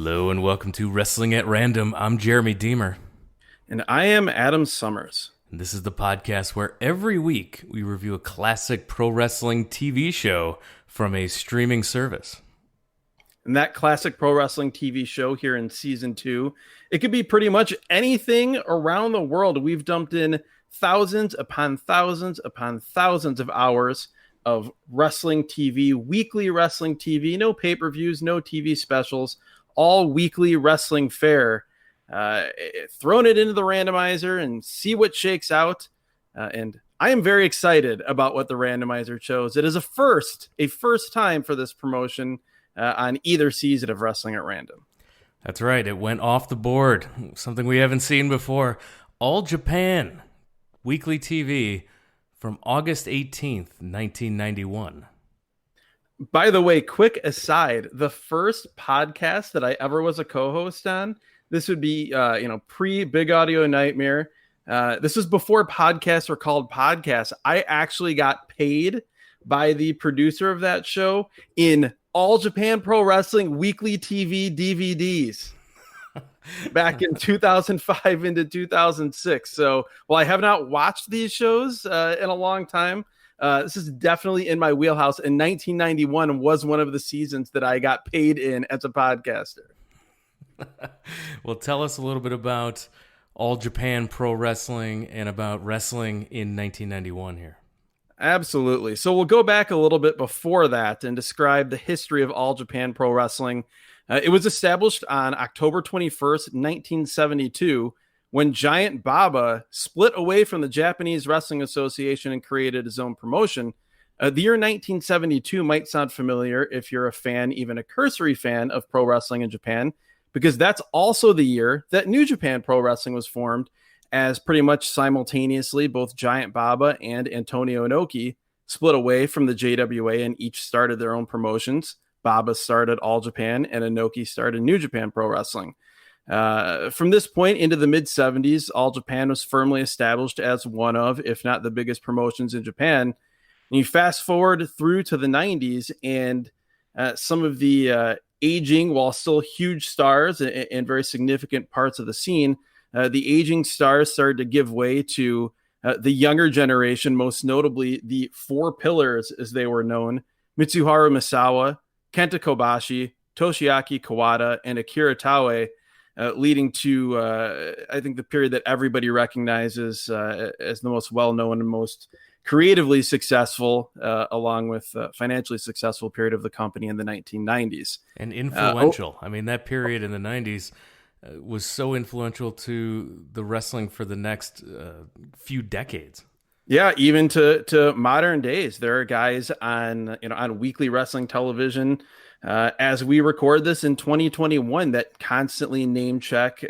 Hello and welcome to Wrestling at Random. I'm Jeremy Deemer. And I am Adam Summers. And this is the podcast where every week we review a classic pro wrestling TV show from a streaming service. And that classic pro wrestling TV show here in season 2, it could be pretty much anything around the world. We've dumped in thousands upon thousands upon thousands of hours of wrestling TV, weekly wrestling TV, no pay-per-views, no TV specials, all weekly wrestling fare. Thrown it into the randomizer and see what shakes out. And I am very excited about what the randomizer chose. It is a first time for this promotion on either season of Wrestling at Random. That's right. It went off the board. Something we haven't seen before. All Japan weekly TV from August 18th, 1991. By the way, quick aside, the first podcast that I ever was a co-host on, this would be, pre-Big Audio Nightmare. This was before podcasts were called podcasts. I actually got paid by the producer of that show in All Japan Pro Wrestling weekly TV DVDs back in 2005 into 2006. So while I have not watched these shows in a long time, this is definitely in my wheelhouse. And 1991 was one of the seasons that I got paid in as a podcaster. Well, tell us a little bit about All Japan Pro Wrestling and about wrestling in 1991 here. Absolutely. So we'll go back a little bit before that and describe the history of All Japan Pro Wrestling. It was established on October 21st, 1972, when Giant Baba split away from the Japanese Wrestling Association and created his own promotion. The year 1972 might sound familiar if you're a fan, even a cursory fan of pro wrestling in Japan, because that's also the year that New Japan Pro Wrestling was formed, as pretty much simultaneously both Giant Baba and Antonio Inoue split away from the JWA and each started their own promotions. Baba started All Japan and Inoue started New Japan Pro Wrestling. From this point into the mid-70s, All Japan was firmly established as one of, if not the biggest promotions in Japan. And you fast forward through to the 90s, and some of the aging, while still huge stars and very significant parts of the scene, the aging stars started to give way to the younger generation, most notably the four pillars, as they were known: Mitsuharu Misawa, Kenta Kobashi, Toshiaki Kawada, and Akira Taue, leading to, I think, the period that everybody recognizes as the most well-known and most creatively successful, along with financially successful period of the company in the 1990s. And influential. I mean, that period in the 90s was so influential to the wrestling for the next few decades. Yeah, even to modern days, there are guys on weekly wrestling television as we record this in 2021 that constantly name check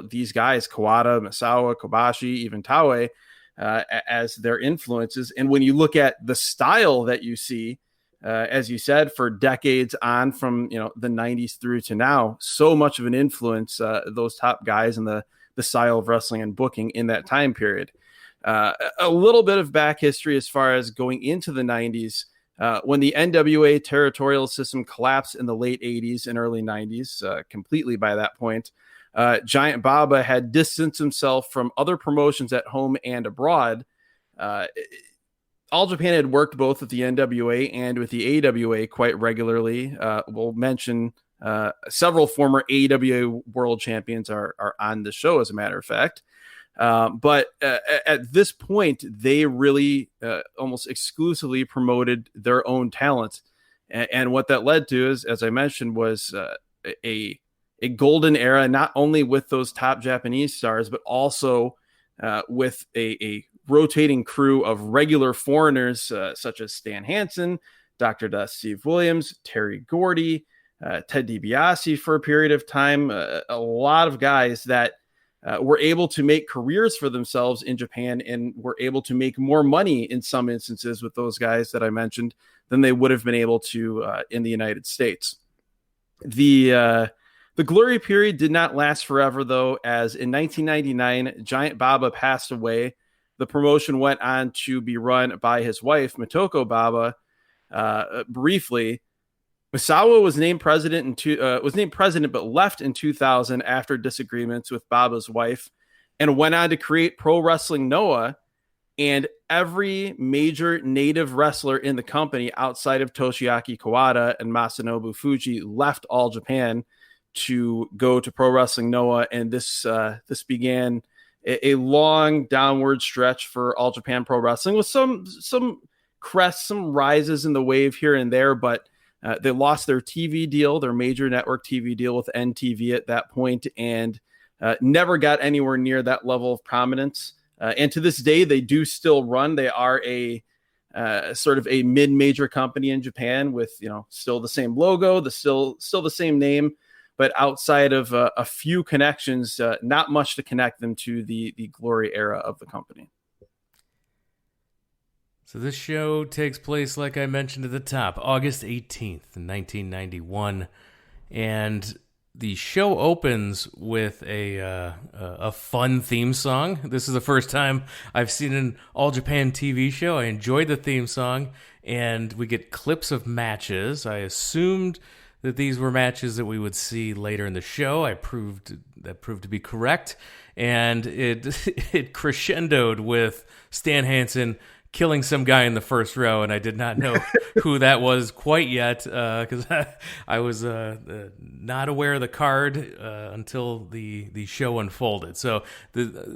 these guys: Kawada, Misawa, Kobashi, even Taue, as their influences. And when you look at the style that you see, as you said, for decades on, from the 90s through to now, so much of an influence, those top guys and the style of wrestling and booking in that time period. A little bit of back history as far as going into the 90s, when the NWA territorial system collapsed in the late 80s and early 90s, completely by that point. Giant Baba had distanced himself from other promotions at home and abroad. All Japan had worked both with the NWA and with the AWA quite regularly. We'll mention several former AWA world champions are on the show, as a matter of fact. But at this point, they really almost exclusively promoted their own talent. And what that led to is, as I mentioned, was a golden era, not only with those top Japanese stars, but also with a rotating crew of regular foreigners, such as Stan Hansen, Dr. Dust Steve Williams, Terry Gordy, Ted DiBiase for a period of time. A lot of guys that were able to make careers for themselves in Japan and were able to make more money in some instances with those guys that I mentioned than they would have been able to in the United States. The glory period did not last forever, though, as in 1999, Giant Baba passed away. The promotion went on to be run by his wife, Mitoko Baba, briefly. Misawa was named president, but left in 2000 after disagreements with Baba's wife, and went on to create Pro Wrestling Noah. And every major native wrestler in the company outside of Toshiaki Kawada and Masanobu Fuchi left All Japan to go to Pro Wrestling Noah, and this began a long downward stretch for All Japan Pro Wrestling with some crests, some rises in the wave here and there, but they lost their TV deal, their major network TV deal with NTV at that point, and never got anywhere near that level of prominence. And to this day, they do still run. They are a sort of a mid-major company in Japan with, still the same logo, still the same name, but outside of a few connections, not much to connect them to the glory era of the company. So this show takes place, like I mentioned at the top, August 18th, 1991, and the show opens with a fun theme song. This is the first time I've seen an All Japan TV show. I enjoyed the theme song, and we get clips of matches. I assumed that these were matches that we would see later in the show. That proved to be correct, and it crescendoed with Stan Hansen killing some guy in the first row, and I did not know who that was quite yet, because I was not aware of the card until the show unfolded. So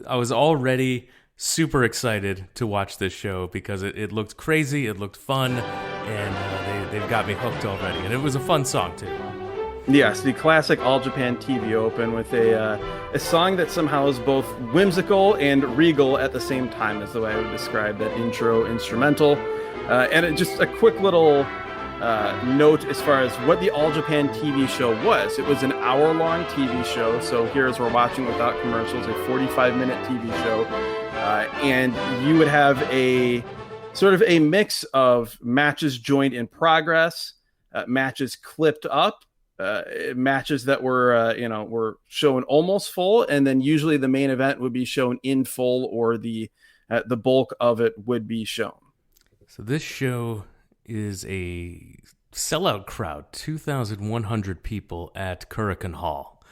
I was already super excited to watch this show because it looked crazy, it looked fun, and they've got me hooked already. And it was a fun song, too. Yes, the classic All Japan TV Open with a song that somehow is both whimsical and regal at the same time, is the way I would describe that intro instrumental. And just a quick little note as far as what the All Japan TV show was. It was an hour-long TV show, so here as we're watching without commercials, a 45-minute TV show. And you would have a sort of a mix of matches joined in progress, matches clipped up, matches that were shown almost full, and then usually the main event would be shown in full, or the bulk of it would be shown. So this show is a sellout crowd, 2,100 people at Korakuen Hall.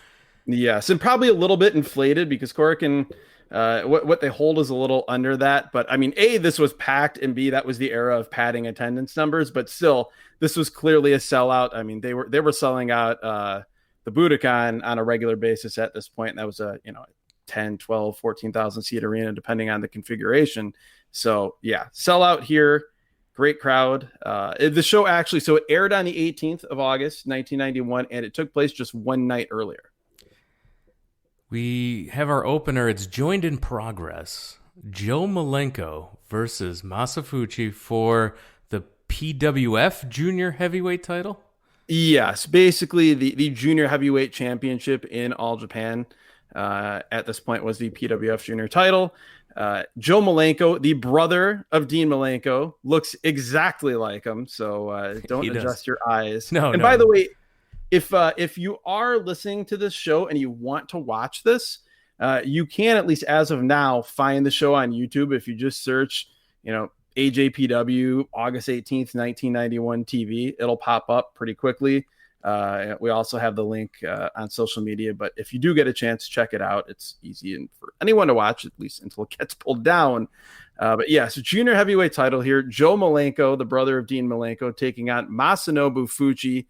Yes, and probably a little bit inflated because Korakuen, what they hold is a little under that. But I mean, A, this was packed, and B, that was the era of padding attendance numbers. But still, this was clearly a sellout. I mean, they were selling out the Budokan on a regular basis at this point. And that was a 10, 12, 14,000 seat arena, depending on the configuration. So yeah, sellout here. Great crowd. The show actually, so it aired on the 18th of August, 1991, and it took place just one night earlier. We have our opener. It's joined in progress. Joe Malenko versus Masa Fuchi for the PWF Junior Heavyweight title? Yes, basically the Junior Heavyweight Championship in All Japan at this point was the PWF Junior title. Joe Malenko, the brother of Dean Malenko, looks exactly like him, so don't adjust your eyes. No. By the way, if you are listening to this show and you want to watch this, you can, at least as of now, find the show on YouTube. If you just search, AJPW August 18th, 1991 TV, it'll pop up pretty quickly. We also have the link on social media, but if you do get a chance, check it out. It's easy and for anyone to watch, at least until it gets pulled down. But yeah, so junior heavyweight title here. Joe Malenko, the brother of Dean Malenko, taking on Masanobu Fuchi.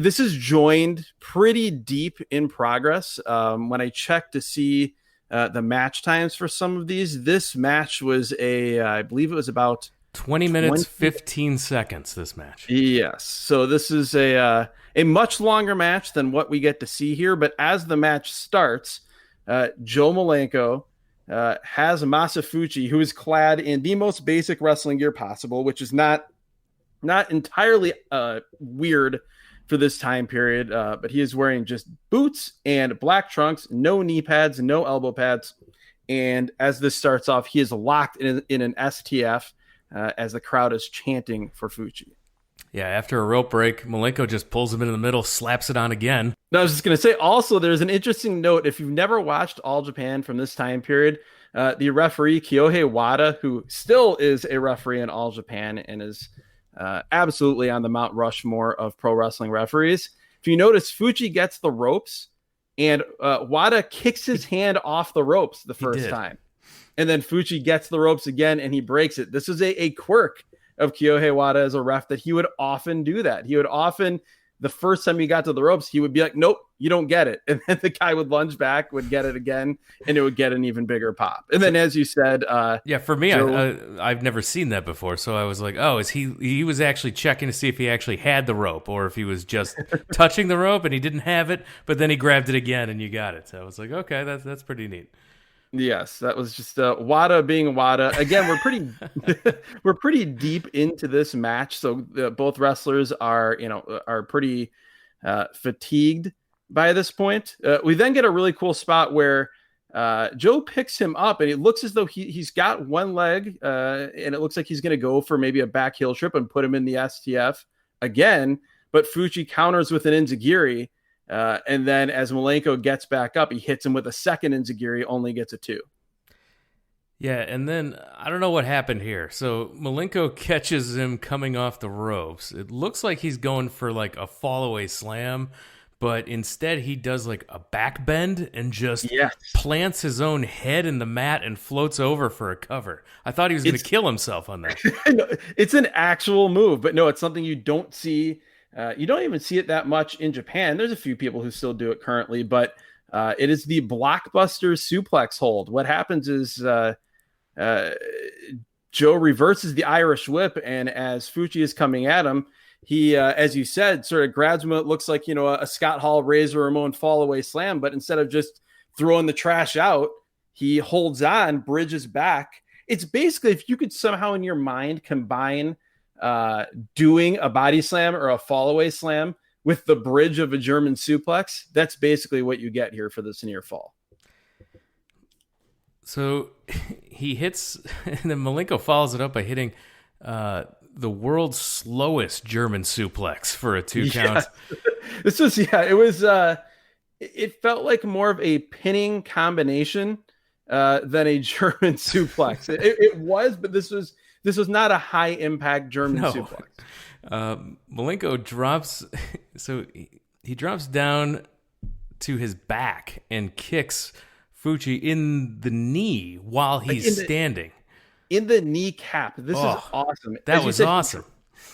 This is joined pretty deep in progress. When I checked to see the match times for some of these, this match was I believe it was about 20 minutes, 15 seconds, this match. Yes. So this is a much longer match than what we get to see here. But as the match starts, Joe Malenko has Masa Fuchi, who is clad in the most basic wrestling gear possible, which is not entirely weird for this time period. But he is wearing just boots and black trunks, no knee pads, no elbow pads. And as this starts off, he is locked in an STF. As the crowd is chanting for Fuchi. Yeah, after a rope break, Malenko just pulls him into the middle, slaps it on again. No, I was just going to say, also, there's an interesting note. If you've never watched All Japan from this time period, the referee, Kyohei Wada, who still is a referee in All Japan and is absolutely on the Mount Rushmore of pro wrestling referees. If you notice, Fuchi gets the ropes, and Wada kicks his hand off the ropes the first time. And then Fuchi gets the ropes again, and he breaks it. This is a quirk of Kyohei Wada as a ref, that he would often do that. He would often, the first time he got to the ropes, he would be like, nope, you don't get it. And then the guy would lunge back, would get it again, and it would get an even bigger pop. And then, as you said... for me, I've never seen that before. So I was like, oh, he was actually checking to see if he actually had the rope, or if he was just touching the rope and he didn't have it, but then he grabbed it again and you got it. So I was like, okay, that's pretty neat. Yes, that was just Wada being Wada. Again, we're pretty deep into this match, so both wrestlers are pretty fatigued by this point. We then get a really cool spot where Joe picks him up, and it looks as though he's got one leg, and it looks like he's going to go for maybe a back heel trip and put him in the STF again. But Fuchi counters with an enziguri. And then as Malenko gets back up, he hits him with a second enziguri, only gets a 2. Yeah, and then I don't know what happened here. So Malenko catches him coming off the ropes. It looks like he's going for like a fall-away slam, but instead he does like a back bend and just plants his own head in the mat and floats over for a cover. I thought he was going to kill himself on that. It's an actual move, but no, it's something you don't see. You don't even see it that much in Japan. There's a few people who still do it currently, but it is the blockbuster suplex hold. What happens is Joe reverses the Irish whip, and as Fuchi is coming at him, he, as you said, sort of grabs him. It looks like, a Scott Hall, Razor Ramon fall-away slam, but instead of just throwing the trash out, he holds on, bridges back. It's basically, if you could somehow in your mind combine doing a body slam or a fall-away slam with the bridge of a German suplex, that's basically what you get here for this near fall. So he hits, and then Malenko follows it up by hitting the world's slowest German suplex for a 2 count. This was, it was, it felt like more of a pinning combination than a German suplex. It was, but this was not a high impact German suplex. Malenko drops, so he drops down to his back and kicks Fuchi in the knee while he's standing. In the kneecap. This is awesome. That was awesome.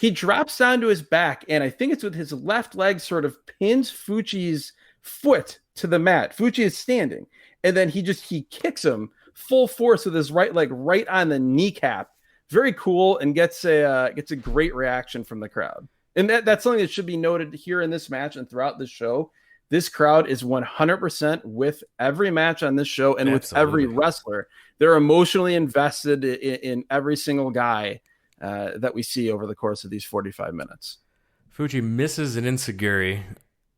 He drops down to his back, and I think it's with his left leg sort of pins Fuchi's foot to the mat. Fuchi is standing, and then he kicks him full force with his right leg right on the kneecap. Very cool, and gets a great reaction from the crowd. And that's something that should be noted here in this match and throughout this show. This crowd is 100% with every match on this show and with every wrestler. They're emotionally invested in every single guy that we see over the course of these 45 minutes. Fuchi misses an enziguri.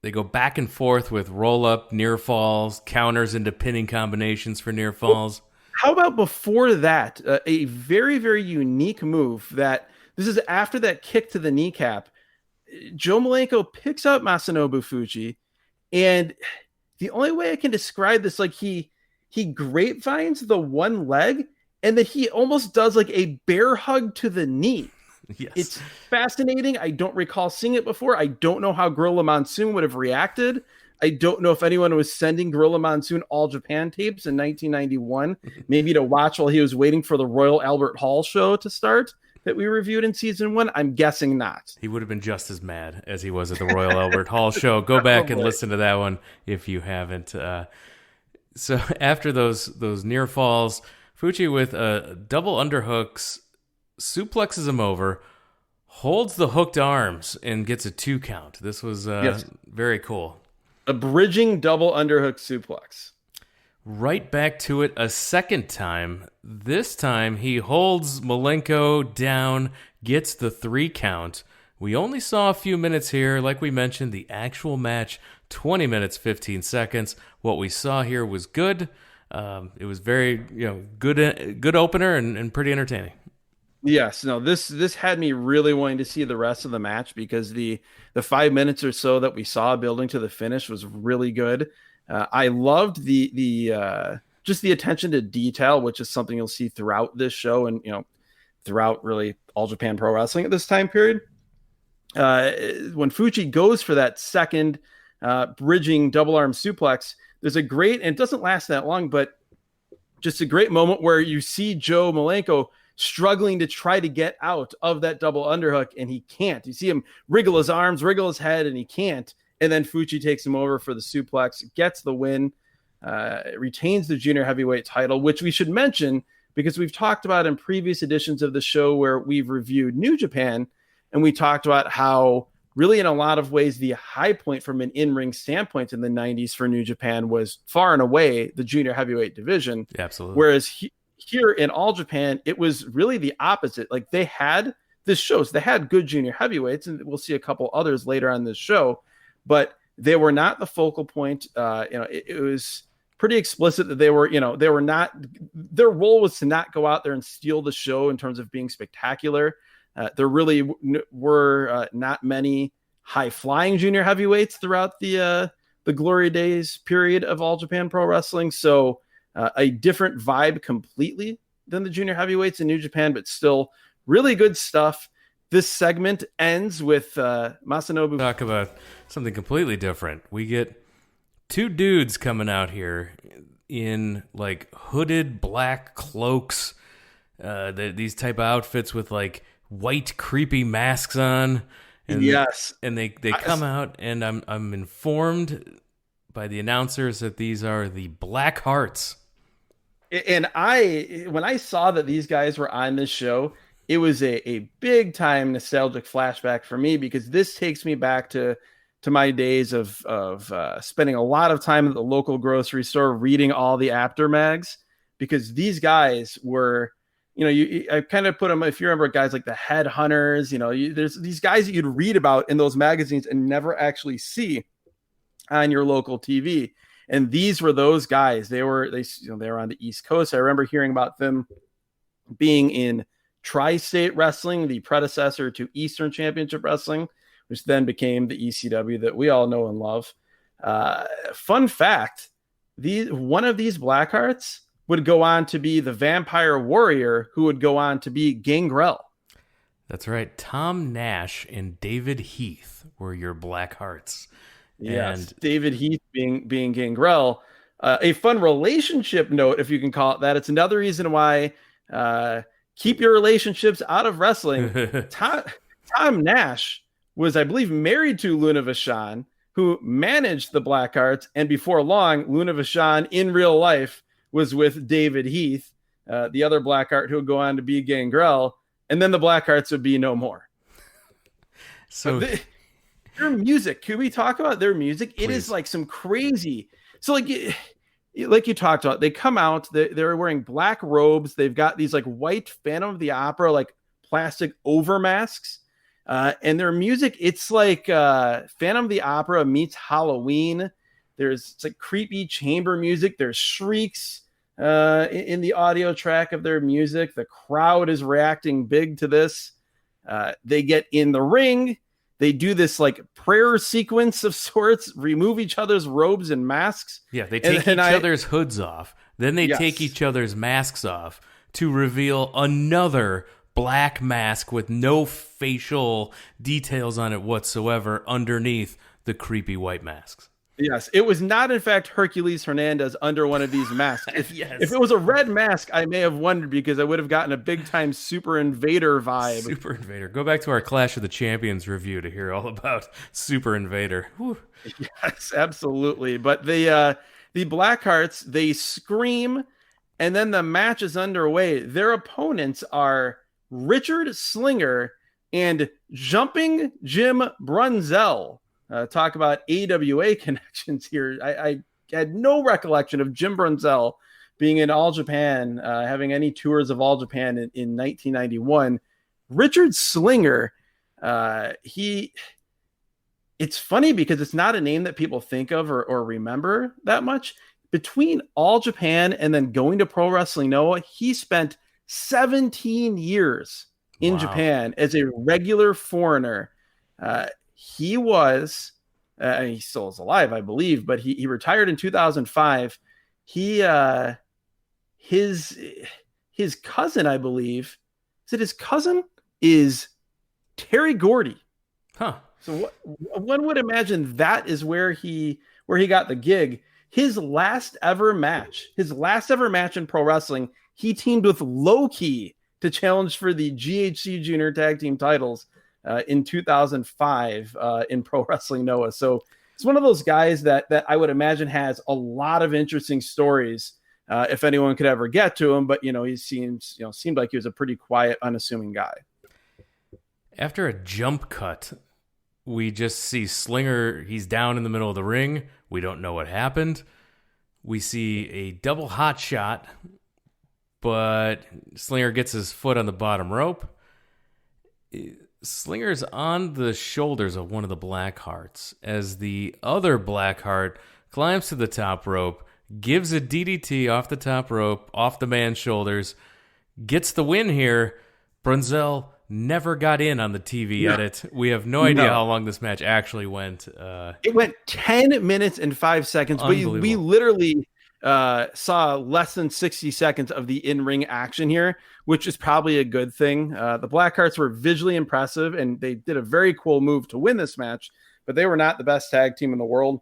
They go back and forth with roll-up, near falls, counters into pinning combinations for near falls. How about before that, a very, very unique move that this is after that kick to the kneecap. Joe Malenko picks up Masanobu Fuchi, and the only way I can describe this, like he grapevines the one leg, and that he almost does like a bear hug to the knee. Yes. It's fascinating. I don't recall seeing it before. I don't know how Gorilla Monsoon would have reacted. I don't know if anyone was sending Gorilla Monsoon All Japan tapes in 1991, maybe to watch while he was waiting for the Royal Albert Hall show to start that we reviewed in season 1. I'm guessing not. He would have been just as mad as he was at the Royal Albert Hall show. Go back and listen to that one if you haven't. So after those near falls, Fuchi with double underhooks suplexes him over, holds the hooked arms, and gets a 2 count. This was very cool. A bridging double underhook suplex. Right back to it a second time. This time he holds Malenko down, gets the 3 count. We only saw a few minutes here. Like we mentioned, the actual match, 20 minutes, 15 seconds. What we saw here was good. It was very good opener and pretty entertaining. Yes, no, this had me really wanting to see the rest of the match because the 5 minutes or so that we saw building to the finish was really good. I loved the just the attention to detail, which is something you'll see throughout this show. And throughout really All Japan Pro Wrestling at this time period. When Fuchi goes for that second bridging double arm suplex, there's a great, and it doesn't last that long, but just a great moment where you see Joe Malenko struggling to try to get out of that double underhook, and he can't. You see him wriggle his arms, wriggle his head, and he can't. And then Fuchi takes him over for the suplex, gets the win, retains the junior heavyweight title, which we should mention because we've talked about in previous editions of the show where we've reviewed New Japan, and we talked about how really in a lot of ways the high point from an in-ring standpoint in the 90s for New Japan was far and away the junior heavyweight division. Absolutely. Whereas here in All Japan, it was really the opposite. Like they had this show, so they had good junior heavyweights, and we'll see a couple others later on this show, but they were not the focal point. It was pretty explicit that they were not, their role was to not go out there and steal the show in terms of being spectacular. There really were not many high-flying junior heavyweights throughout the glory days period of All Japan Pro Wrestling. So a different vibe completely than the junior heavyweights in New Japan, but still really good stuff. This segment ends with Masanobu. Talk about something completely different. We get two dudes coming out here in like hooded black cloaks, these type of outfits with like white creepy masks on, and yes, and they come out, and I'm informed by the announcers that these are the Blackhearts. And when I saw that these guys were on this show, it was a big time nostalgic flashback for me, because this takes me back to my days of spending a lot of time at the local grocery store reading all the After mags, because these guys were, I kind of put them, if you remember guys like the Headhunters, there's these guys that you'd read about in those magazines and never actually see on your local TV. And these were those guys. They were on the East Coast. I remember hearing about them being in Tri-State Wrestling, the predecessor to Eastern Championship Wrestling, which then became the ECW that we all know and love. Fun fact, one of these Blackhearts would go on to be the Vampire Warrior, who would go on to be Gangrel. That's right. Tom Nash and David Heath were your Blackhearts. Yes, and David Heath being Gangrel. A fun relationship note, if you can call it that. It's another reason why keep your relationships out of wrestling. Tom Nash was, I believe, married to Luna Vachon, who managed the Blackhearts, and before long, Luna Vachon in real life was with David Heath, the other Blackheart who would go on to be Gangrel, and then the Blackhearts would be no more. So their music, can we talk about their music? Please. It is like some crazy. So like you talked about, they come out, they're wearing black robes. They've got these like white Phantom of the Opera, like plastic over masks. And their music, it's like Phantom of the Opera meets Halloween. It's like creepy chamber music. There's shrieks in the audio track of their music. The crowd is reacting big to this. They get in the ring. They do this like prayer sequence of sorts, remove each other's robes and masks. Yeah, they take each other's hoods off. Then they take each other's masks off to reveal another black mask with no facial details on it whatsoever underneath the creepy white masks. Yes, it was not, in fact, Hercules Hernandez under one of these masks. If it was a red mask, I may have wondered, because I would have gotten a big-time Super Invader vibe. Super Invader. Go back to our Clash of the Champions review to hear all about Super Invader. Whew. Yes, absolutely. But the Blackhearts, they scream, and then the match is underway. Their opponents are Richard Slinger and Jumping Jim Brunzell. Talk about AWA connections here. I had no recollection of Jim Brunzell being in All Japan, having any tours of All Japan in 1991. Richard Slinger, it's funny because it's not a name that people think of or remember that much. Between All Japan and then going to Pro Wrestling Noah, he spent 17 years in Japan as a regular foreigner. He was, he still is alive, I believe, but he retired in 2005. His cousin, I believe, is that his cousin is Terry Gordy. Huh. So one would imagine that is where he got the gig. His last ever match in pro wrestling, he teamed with Low-Ki to challenge for the GHC Junior Tag Team titles in 2005 in Pro Wrestling Noah. So it's one of those guys that I would imagine has a lot of interesting stories if anyone could ever get to him. But, he seemed like he was a pretty quiet, unassuming guy. After a jump cut, we just see Slinger. He's down in the middle of the ring. We don't know what happened. We see a double hot shot, but Slinger gets his foot on the bottom rope. Slinger's on the shoulders of one of the Blackhearts as the other Blackheart climbs to the top rope, gives a DDT off the top rope, off the man's shoulders, gets the win here. Brunzell never got in on the TV edit. We have no idea how long this match actually went. It went 10 minutes and 5 seconds, but we literally saw less than 60 seconds of the in-ring action here, which is probably a good thing. The Blackhearts were visually impressive, and they did a very cool move to win this match, but they were not the best tag team in the world.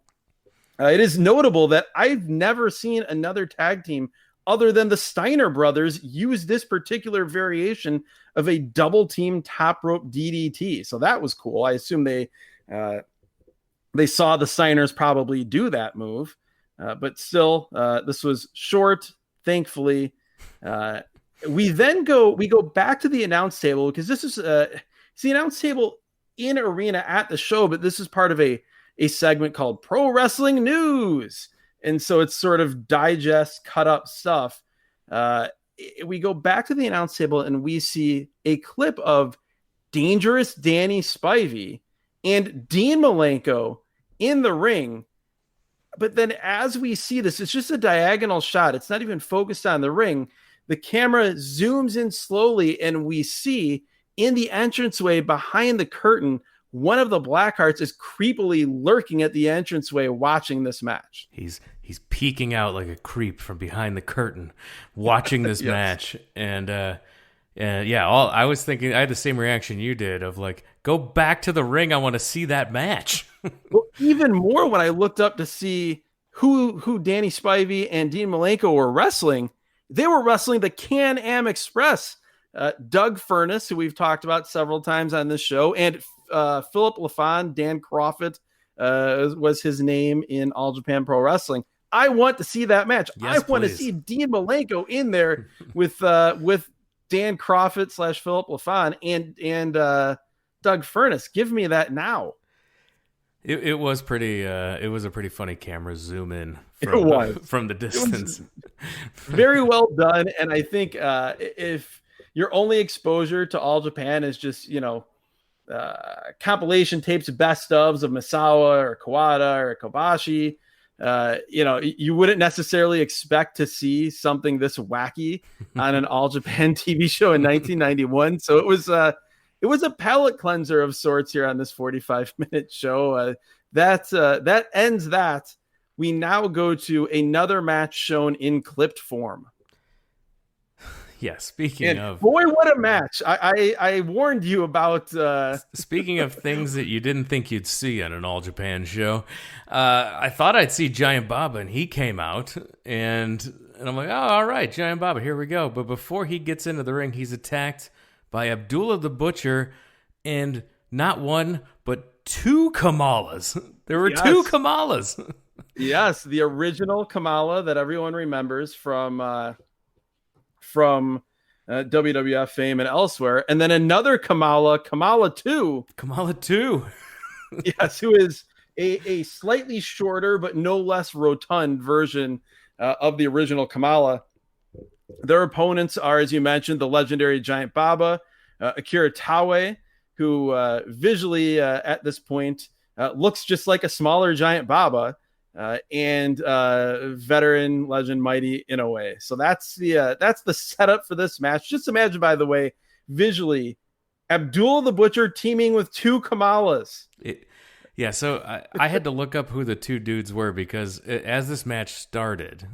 It is notable that I've never seen another tag team other than the Steiner brothers use this particular variation of a double team top rope DDT. So that was cool. I assume they saw the Steiners probably do that move. But still, this was short, thankfully. We go back to the announce table because this is it's the announce table in arena at the show, but this is part of a segment called Pro Wrestling News. And so it's sort of digest, cut up stuff. We go back to the announce table and we see a clip of Dangerous Danny Spivey and Dean Malenko in the ring. But then as we see this, it's just a diagonal shot. It's not even focused on the ring. The camera zooms in slowly and we see in the entranceway behind the curtain, one of the Blackhearts is creepily lurking at the entranceway watching this match. He's peeking out like a creep from behind the curtain watching this match. And I was thinking, I had the same reaction you did of like, go back to the ring. I want to see that match. Well, even more when I looked up to see who Danny Spivey and Dean Malenko were wrestling, they were wrestling the Can-Am Express. Doug Furness, who we've talked about several times on this show, and Philip LaFon, Dan Crawford was his name in All Japan Pro Wrestling. I want to see that match. Yes, I want to see Dean Malenko in there with Dan Crawford / Philip LaFon and Doug Furness. Give me that now. It was pretty. It was a pretty funny camera zoom in from the distance. Very well done, and I think if your only exposure to All Japan is just compilation tapes, best ofs of Misawa or Kawada or Kabashi, you wouldn't necessarily expect to see something this wacky on an All Japan TV show in 1991. So it was a palate cleanser of sorts here on this 45-minute show. That ends that. We now go to another match shown in clipped form. Yeah, speaking of... Boy, what a match. I warned you about... Speaking of things that you didn't think you'd see on an All Japan show, I thought I'd see Giant Baba, and he came out, and I'm like, oh, all right, Giant Baba, here we go. But before he gets into the ring, he's attacked by Abdullah the Butcher, and not one, but two Kamalas. There were two Kamalas. Yes, the original Kamala that everyone remembers from WWF fame and elsewhere, and then another Kamala 2. Kamala 2. Yes, who is a slightly shorter but no less rotund version of the original Kamala. Their opponents are, as you mentioned, the legendary Giant Baba, Akira Taue, who visually at this point looks just like a smaller Giant Baba, and veteran legend Mighty Inoue. So that's the setup for this match. Just imagine, by the way, visually, Abdullah the Butcher teaming with two Kamalas. So I had to look up who the two dudes were because as this match started,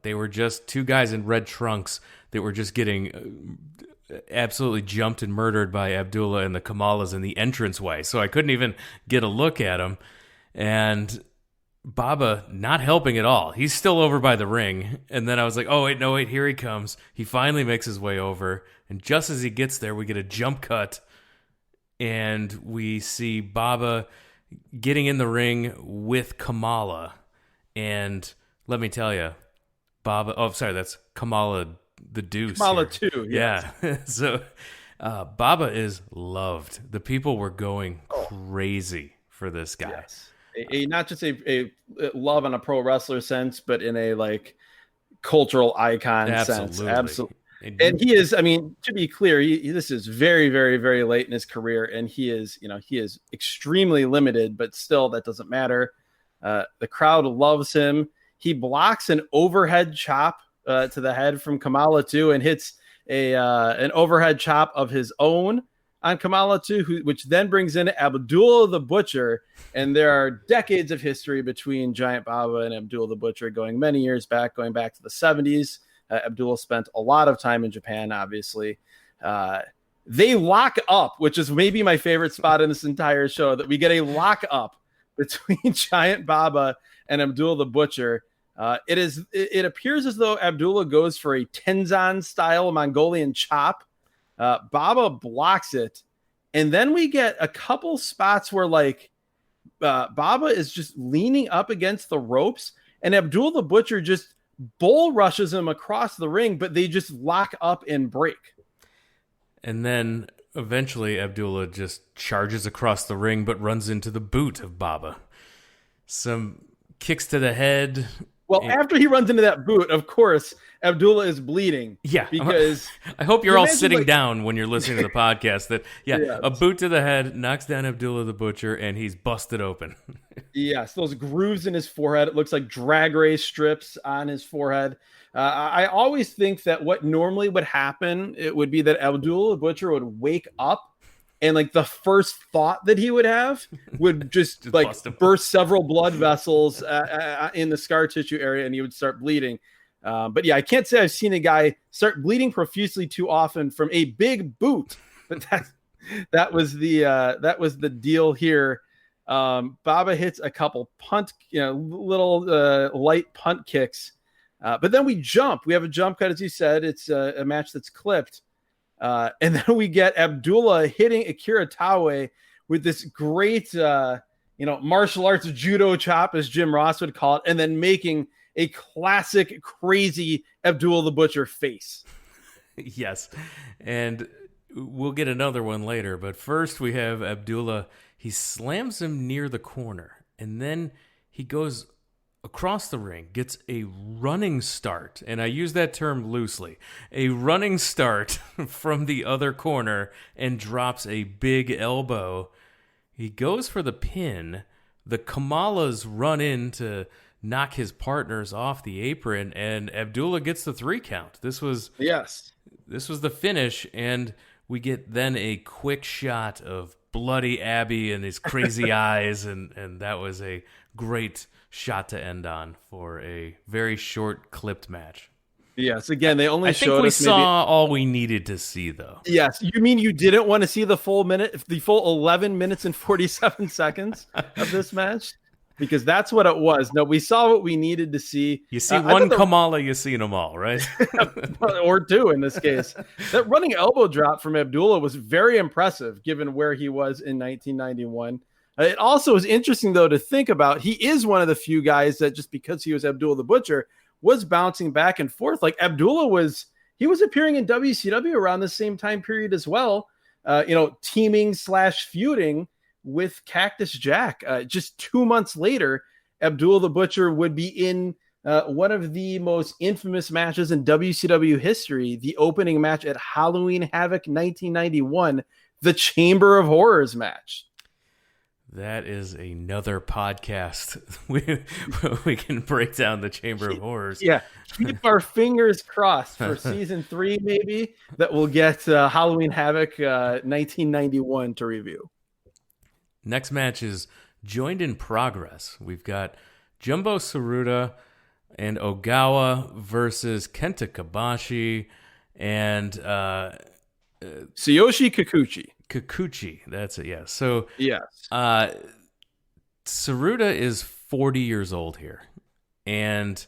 they were just two guys in red trunks that were just getting absolutely jumped and murdered by Abdullah and the Kamalas in the entranceway, so I couldn't even get a look at him. And Baba not helping at all. He's still over by the ring. And then I was like, oh, wait, no, wait, here he comes. He finally makes his way over. And just as he gets there, we get a jump cut. And we see Baba getting in the ring with Kamala. And let me tell you, Baba... Oh, sorry, that's Kamala the Deuce. Kamala too. Yes. Yeah. So Baba is loved. The people were going crazy for this guy. Yes. Not just a love in a pro wrestler sense, but in a like cultural icon sense. Absolutely. And he is, I mean, to be clear, this is very, very, very late in his career, and he is extremely limited, but still that doesn't matter. The crowd loves him. He blocks an overhead chop to the head from Kamala too, and hits an overhead chop of his own on Kamala too, which then brings in Abdullah the Butcher. And there are decades of history between Giant Baba and Abdullah the Butcher, going many years back, going back to the 70s. Abdullah spent a lot of time in Japan, obviously. They lock up, which is maybe my favorite spot in this entire show, that we get a lock up between Giant Baba and Abdullah the Butcher. It appears as though Abdullah goes for a Tenzan style Mongolian chop. Baba blocks it, and then we get a couple spots where like Baba is just leaning up against the ropes, and Abdullah the Butcher just bull rushes him across the ring, but they just lock up and break. And then eventually Abdullah just charges across the ring, but runs into the boot of Baba. Some kicks to the head. Well, after he runs into that boot, of course, Abdullah is bleeding. Yeah. Because I hope you're all sitting down when you're listening to the podcast. That a boot to the head knocks down Abdullah the Butcher, and he's busted open. Yes, those grooves in his forehead. It looks like drag race strips on his forehead. I always think that what normally would happen, it would be that Abdullah the Butcher would wake up, and like the first thought that he would have would just like burst several blood vessels in the scar tissue area, and he would start bleeding. But yeah, I can't say I've seen a guy start bleeding profusely too often from a big boot. But that was the deal here. Baba hits a couple little light punt kicks, but then we jump. We have a jump cut, as you said. It's a match that's clipped. And then we get Abdullah hitting Akira Taue with this great, martial arts judo chop, as Jim Ross would call it, and then making a classic crazy Abdullah the Butcher face. Yes. And we'll get another one later. But first we have Abdullah. He slams him near the corner, and then he goes across the ring, gets a running start, and I use that term loosely, a running start from the other corner, and drops a big elbow. He goes for the pin. The Kamalas run in to knock his partners off the apron, and Abdullah gets the 3 count. This was the finish, and we get then a quick shot of bloody Abby and his crazy eyes, and that was a great shot to end on for a very short clipped match. Yes, again, they only showed us. I think we saw all we needed to see, though. Yes, you mean you didn't want to see the full 11 minutes and 47 seconds of this match? Because that's what it was. No, we saw what we needed to see. You see one Kamala, you seen them all, right? Or 2 in this case. That running elbow drop from Abdullah was very impressive, given where he was in 1991. It also is interesting, though, to think about. He is one of the few guys that, just because he was Abdullah the Butcher, was bouncing back and forth. Like Abdullah was appearing in WCW around the same time period as well, teaming / feuding with Cactus Jack. Just 2 months later, Abdullah the Butcher would be in one of the most infamous matches in WCW history, the opening match at Halloween Havoc 1991, the Chamber of Horrors match. That is another podcast. We can break down the Chamber of Horrors. Yeah, keep our fingers crossed for season 3, maybe, that we'll get Halloween Havoc 1991 to review. Next match is Joined in Progress. We've got Jumbo Tsuruta and Ogawa versus Kenta Kobashi. And Tsuyoshi Kikuchi. Kikuchi, that's it. Yeah. So Yes. Saruta is 40 years old here, and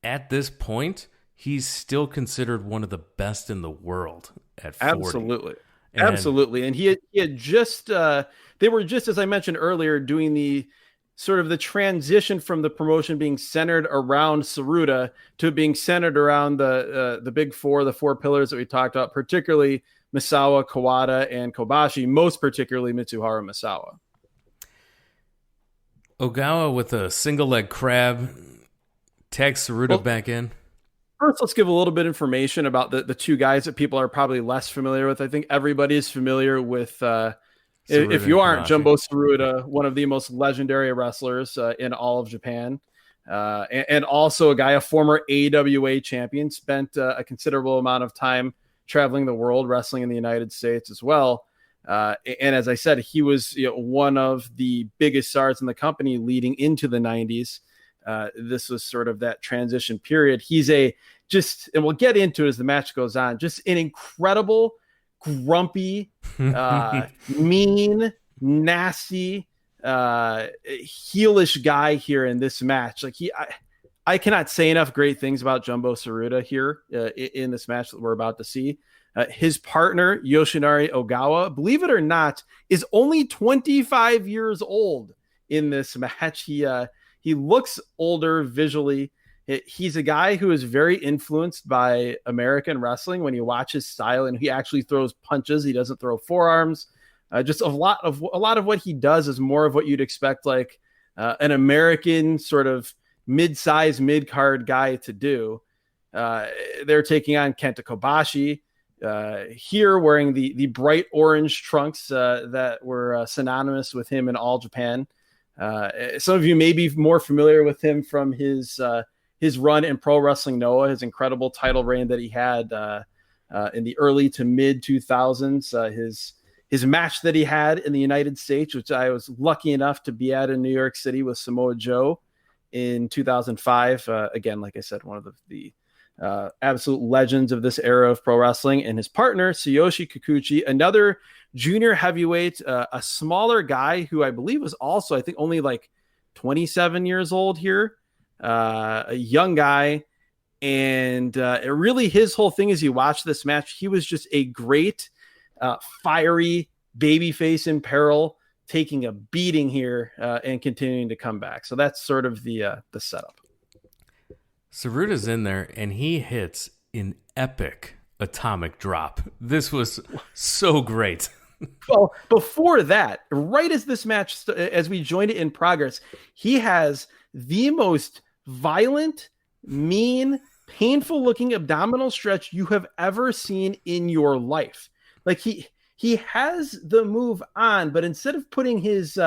at this point, he's still considered one of the best in the world at 40. Absolutely. And he had just, they were just, as I mentioned earlier, doing the sort of the transition from the promotion being centered around Saruta to being centered around the big four, the four pillars that we talked about, particularly Misawa, Kawada, and Kobashi, most particularly Mitsuharu Misawa. Ogawa with a single leg crab tags Saruta back in. First, let's give a little bit of information about the two guys that people are probably less familiar with. I think everybody is familiar with, if you aren't, Jumbo Tsuruta, one of the most legendary wrestlers in all of Japan. And also a former AWA champion, spent a considerable amount of time traveling the world, wrestling in the United States as well. And as I said, he was one of the biggest stars in the company leading into the 90s. This was sort of that transition period. He's and we'll get into it as the match goes on, just an incredible, grumpy, mean, nasty, heelish guy here in this match. Like I cannot say enough great things about Jumbo Tsuruta here in this match that we're about to see. His partner, Yoshinari Ogawa, believe it or not, is only 25 years old in this match. He looks older visually. He's a guy who is very influenced by American wrestling when you watch his style, and he actually throws punches. He doesn't throw forearms. Just a lot of what he does is more of what you'd expect, like an American sort of mid-size, mid-card guy to do. They're taking on Kenta Kobashi here, wearing the bright orange trunks that were synonymous with him in all Japan. Some of you may be more familiar with him from his run in Pro Wrestling Noah, his incredible title reign that he had in the early to mid 2000s. His match that he had in the United States, which I was lucky enough to be at in New York City with Samoa Joe in 2005. Again, like I said, one of the absolute legends of this era of pro wrestling, and his partner, Tsuyoshi Kikuchi, another junior heavyweight, a smaller guy who I believe was also, I think, only like 27 years old here, a young guy. And really his whole thing as you watch this match, he was just a great, fiery babyface in peril, taking a beating here and continuing to come back. So that's sort of the setup. Saruta's in there, and he hits an epic atomic drop. This was so great. Well, before that, right as this match, as we joined it in progress, he has the most violent, mean, painful-looking abdominal stretch you have ever seen in your life. Like he has the move on, but instead of putting his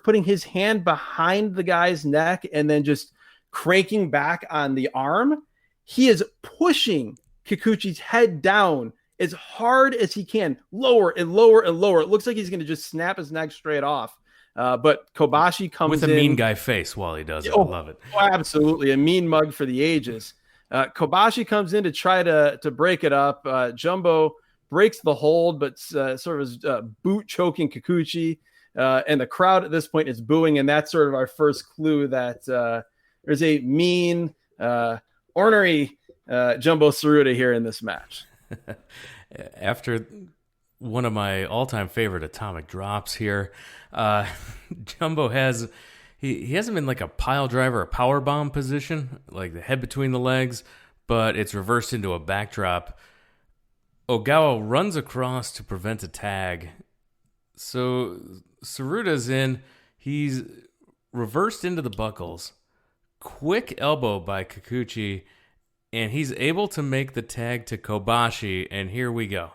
putting his hand behind the guy's neck and then just cranking back on the arm, he is pushing Kikuchi's head down as hard as he can, lower and lower and lower. It looks like he's going to just snap his neck straight off. But Kobashi comes with a mean guy face while he does it. I love it. Oh, absolutely. A mean mug for the ages. Kobashi comes in to try to break it up. Jumbo breaks the hold, but sort of is boot choking Kikuchi. And the crowd at this point is booing. And that's sort of our first clue that there's a mean, ornery Jumbo Tsuruta here in this match. After one of my all-time favorite atomic drops here, Jumbo has he has him in like a pile driver, a power bomb position, like the head between the legs, but it's reversed into a backdrop. Ogawa runs across to prevent a tag. So Saruta's in. He's reversed into the buckles. Quick elbow by Kikuchi, and he's able to make the tag to Kobashi, and here we go.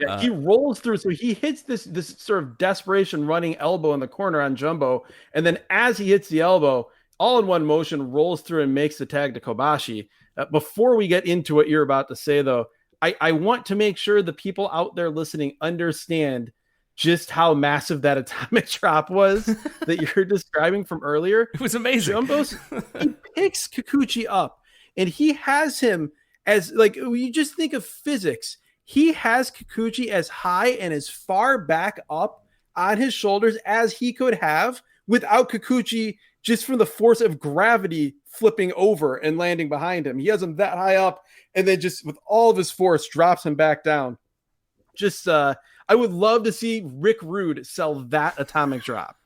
Yeah, he rolls through, so he hits this sort of desperation running elbow in the corner on Jumbo, and then as he hits the elbow, all in one motion, rolls through and makes the tag to Kobashi. Before we get into what you're about to say, though, I want to make sure the people out there listening understand just how massive that atomic drop was that you're describing from earlier. It was amazing. He picks Kikuchi up, and he has him as, like, you just think of physics. he has Kikuchi as high and as far back up on his shoulders as he could have without Kikuchi just from the force of gravity flipping over and landing behind him. He has him that high up and then just with all of his force drops him back down. Just, I would love to see Rick Rude sell that atomic drop.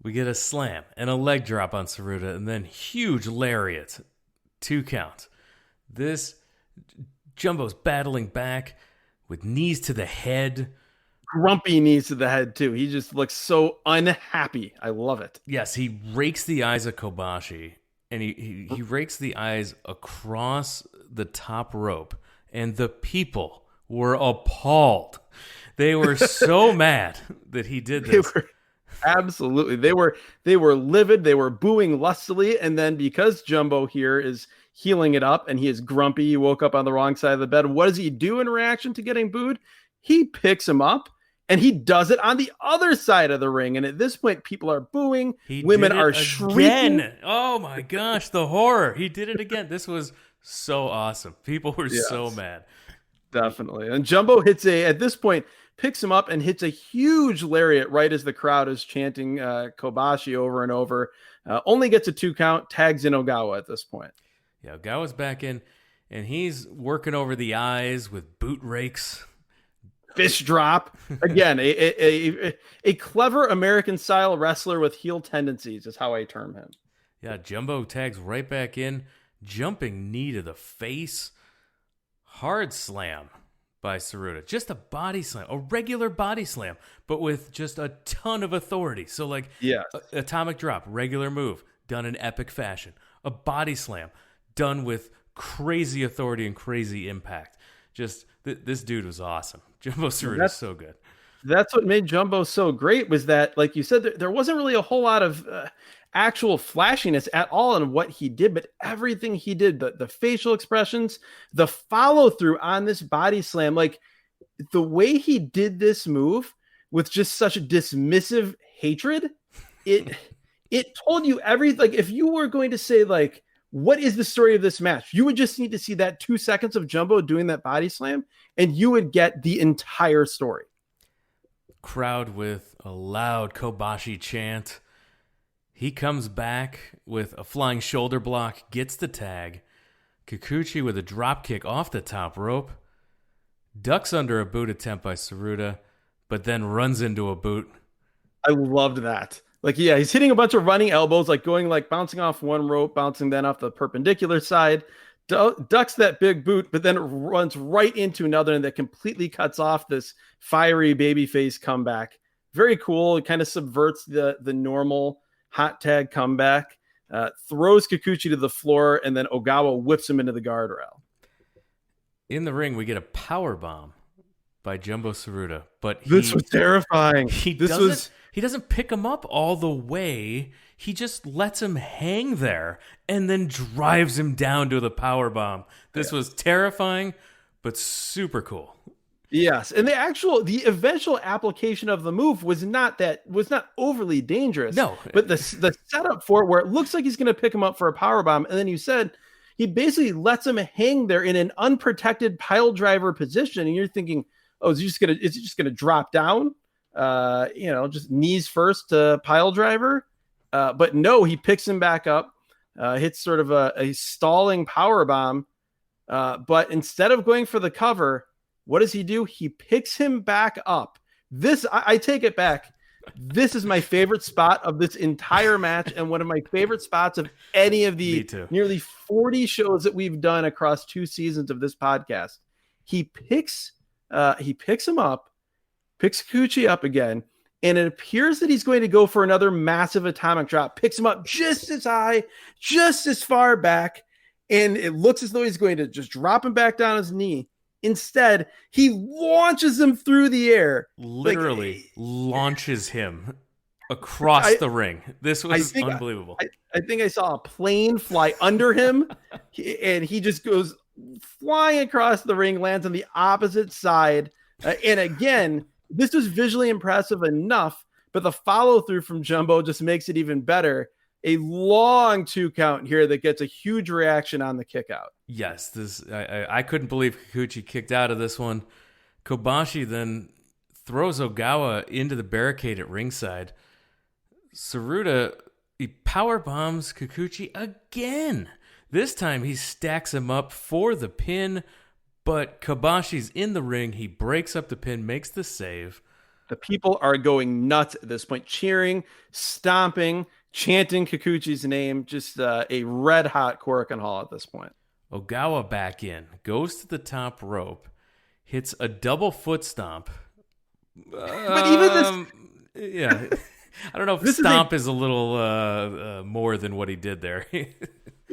We get a slam and a leg drop on Tsuruta and then huge lariat. 2 count. This Jumbo's battling back with knees to the head. Grumpy knees to the head, too. He just looks so unhappy. I love it. Yes, he rakes the eyes of Kobashi, and he rakes the eyes across the top rope, and the people were appalled. They were so mad that he did this. Absolutely. They were livid. They were booing lustily, and then because Jumbo here is healing it up, and he is grumpy, he woke up on the wrong side of the bed. What does he do in reaction to getting booed? He picks him up. And he does it on the other side of the ring. And at this point, people are booing. Women are shrieking. Oh, my gosh, the horror. He did it again. This was so awesome. People were so mad. Definitely. And Jumbo at this point, picks him up and hits a huge lariat right as the crowd is chanting Kobashi over and over. Only gets a 2 count, tags in Ogawa at this point. Yeah, Ogawa's back in, and he's working over the eyes with boot rakes. Fist drop. Again, a clever American-style wrestler with heel tendencies is how I term him. Yeah, Jumbo tags right back in. Jumping knee to the face. Hard slam by Saruta. Just a body slam. A regular body slam, but with just a ton of authority. So like atomic drop, regular move, done in epic fashion. A body slam, done with crazy authority and crazy impact. Just this dude was awesome. Jumbo Tsuruta is so good. That's what made Jumbo so great was that, like you said, there wasn't really a whole lot of actual flashiness at all in what he did, but everything he did, the facial expressions, the follow through on this body slam, like the way he did this move with just such a dismissive hatred, it told you everything. Like if you were going to say like, what is the story of this match? You would just need to see that 2 seconds of Jumbo doing that body slam, and you would get the entire story. Crowd with a loud Kobashi chant. He comes back with a flying shoulder block, gets the tag. Kikuchi with a drop kick off the top rope. Ducks under a boot attempt by Saruta, but then runs into a boot. I loved that. Like, yeah, he's hitting a bunch of running elbows, like going like bouncing off one rope, bouncing then off the perpendicular side, ducks that big boot, but then runs right into another and that completely cuts off this fiery babyface comeback. Very cool. It kind of subverts the normal hot tag comeback, throws Kikuchi to the floor, and then Ogawa whips him into the guardrail. In the ring, we get a power bomb by Jumbo Tsuruta, but this was terrifying. He doesn't pick him up all the way. He just lets him hang there and then drives him down to the power bomb. This was terrifying, but super cool. Yes, and the eventual application of the move was not overly dangerous. No, but the setup for it, where it looks like he's going to pick him up for a power bomb, and then you said he basically lets him hang there in an unprotected pile driver position, and you're thinking, oh, is he just gonna drop down? Just knees first to pile driver. But no, he picks him back up, hits sort of a stalling power bomb. But instead of going for the cover, what does he do? He picks him back up. I take it back. This is my favorite spot of this entire match and one of my favorite spots of any of the nearly 40 shows that we've done across 2 seasons of this podcast. He picks him up, picks Kikuchi up again, and it appears that he's going to go for another massive atomic drop, picks him up just as high, just as far back, and it looks as though he's going to just drop him back down his knee. Instead, he launches him through the air. Literally launches him across the ring. This was unbelievable. I think I saw a plane fly under him, and he just goes flying across the ring, lands on the opposite side. And again, this was visually impressive enough, but the follow through from Jumbo just makes it even better. a long 2 count here that gets a huge reaction on the kick out. Yes, I couldn't believe Kikuchi kicked out of this one. Kobashi then throws Ogawa into the barricade at ringside. Saruta, he power bombs Kikuchi again. This time he stacks him up for the pin, but Kobashi's in the ring. He breaks up the pin, makes the save. The people are going nuts at this point, cheering, stomping, chanting Kikuchi's name. Just a red-hot Korakuen Hall at this point. Ogawa back in, goes to the top rope, hits a double foot stomp. But even this... Yeah. I don't know if stomp is a little more than what he did there.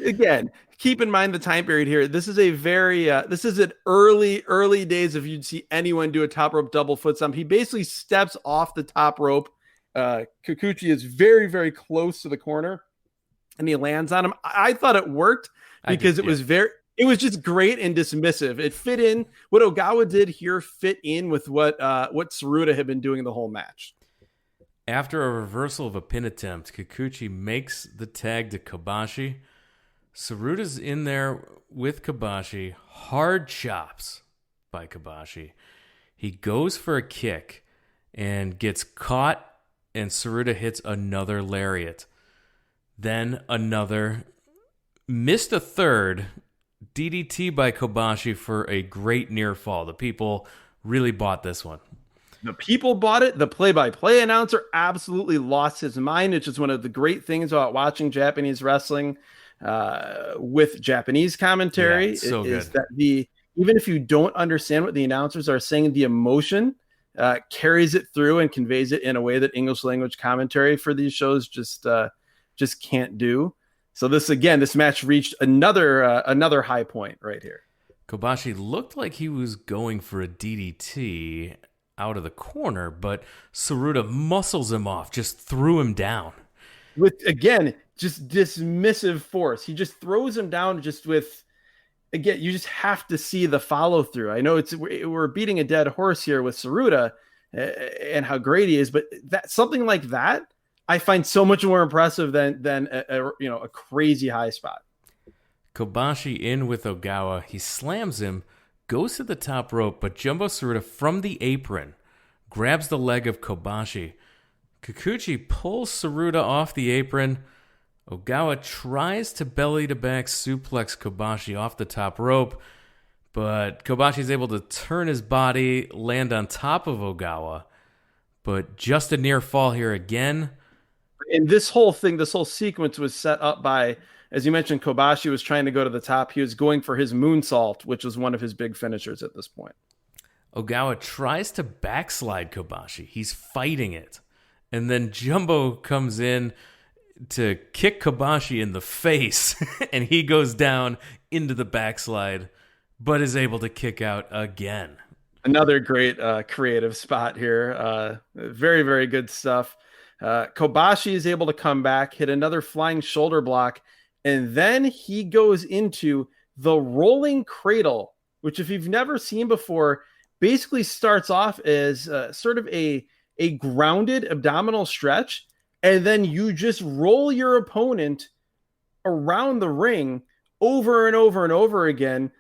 Again, keep in mind the time period here. This is a very, this is an early days if you'd see anyone do a top rope double foot stomp. He basically steps off the top rope. Kikuchi is very, very close to the corner and he lands on him. I thought it worked because it was just great and dismissive. It fit in. What Ogawa did here fit in with what Tsuruta had been doing the whole match. After a reversal of a pin attempt, Kikuchi makes the tag to Kabashi. Saruta's in there with Kabashi. Hard chops by Kabashi. He goes for a kick and gets caught, and Tsuruta hits another lariat. Then another. Missed a third. DDT by Kabashi for a great near fall. The people really bought this one. The people bought it. The play-by-play announcer absolutely lost his mind. It's just one of the great things about watching Japanese wrestling with Japanese commentary is that even if you don't understand what the announcers are saying, the emotion carries it through and conveys it in a way that English language commentary for these shows just can't do. So this match reached another high point right here. Kobashi looked like he was going for a DDT out of the corner, but Tsuruta muscles him off, just threw him down. With, again, just dismissive force. He just throws him down just with, again, you just have to see the follow through. I know we're beating a dead horse here with Tsuruta and how great he is, but something like that, I find so much more impressive than a crazy high spot. Kobashi in with Ogawa. He slams him, goes to the top rope, but Jumbo Tsuruta from the apron grabs the leg of Kobashi. Kikuchi pulls Tsuruta off the apron. Ogawa tries to belly-to-back suplex Kobashi off the top rope, but Kobashi is able to turn his body, land on top of Ogawa, but just a near fall here again. And this whole sequence was set up by, as you mentioned, Kobashi was trying to go to the top. He was going for his moonsault, which was one of his big finishers at this point. Ogawa tries to backslide Kobashi. He's fighting it. And then Jumbo comes in to kick Kobashi in the face, and he goes down into the backslide, but is able to kick out again. Another great creative spot here. Very, very good stuff. Kobashi is able to come back, hit another flying shoulder block, and then he goes into the rolling cradle, which if you've never seen before, basically starts off as sort of a grounded abdominal stretch, and then you just roll your opponent around the ring over and over and over again.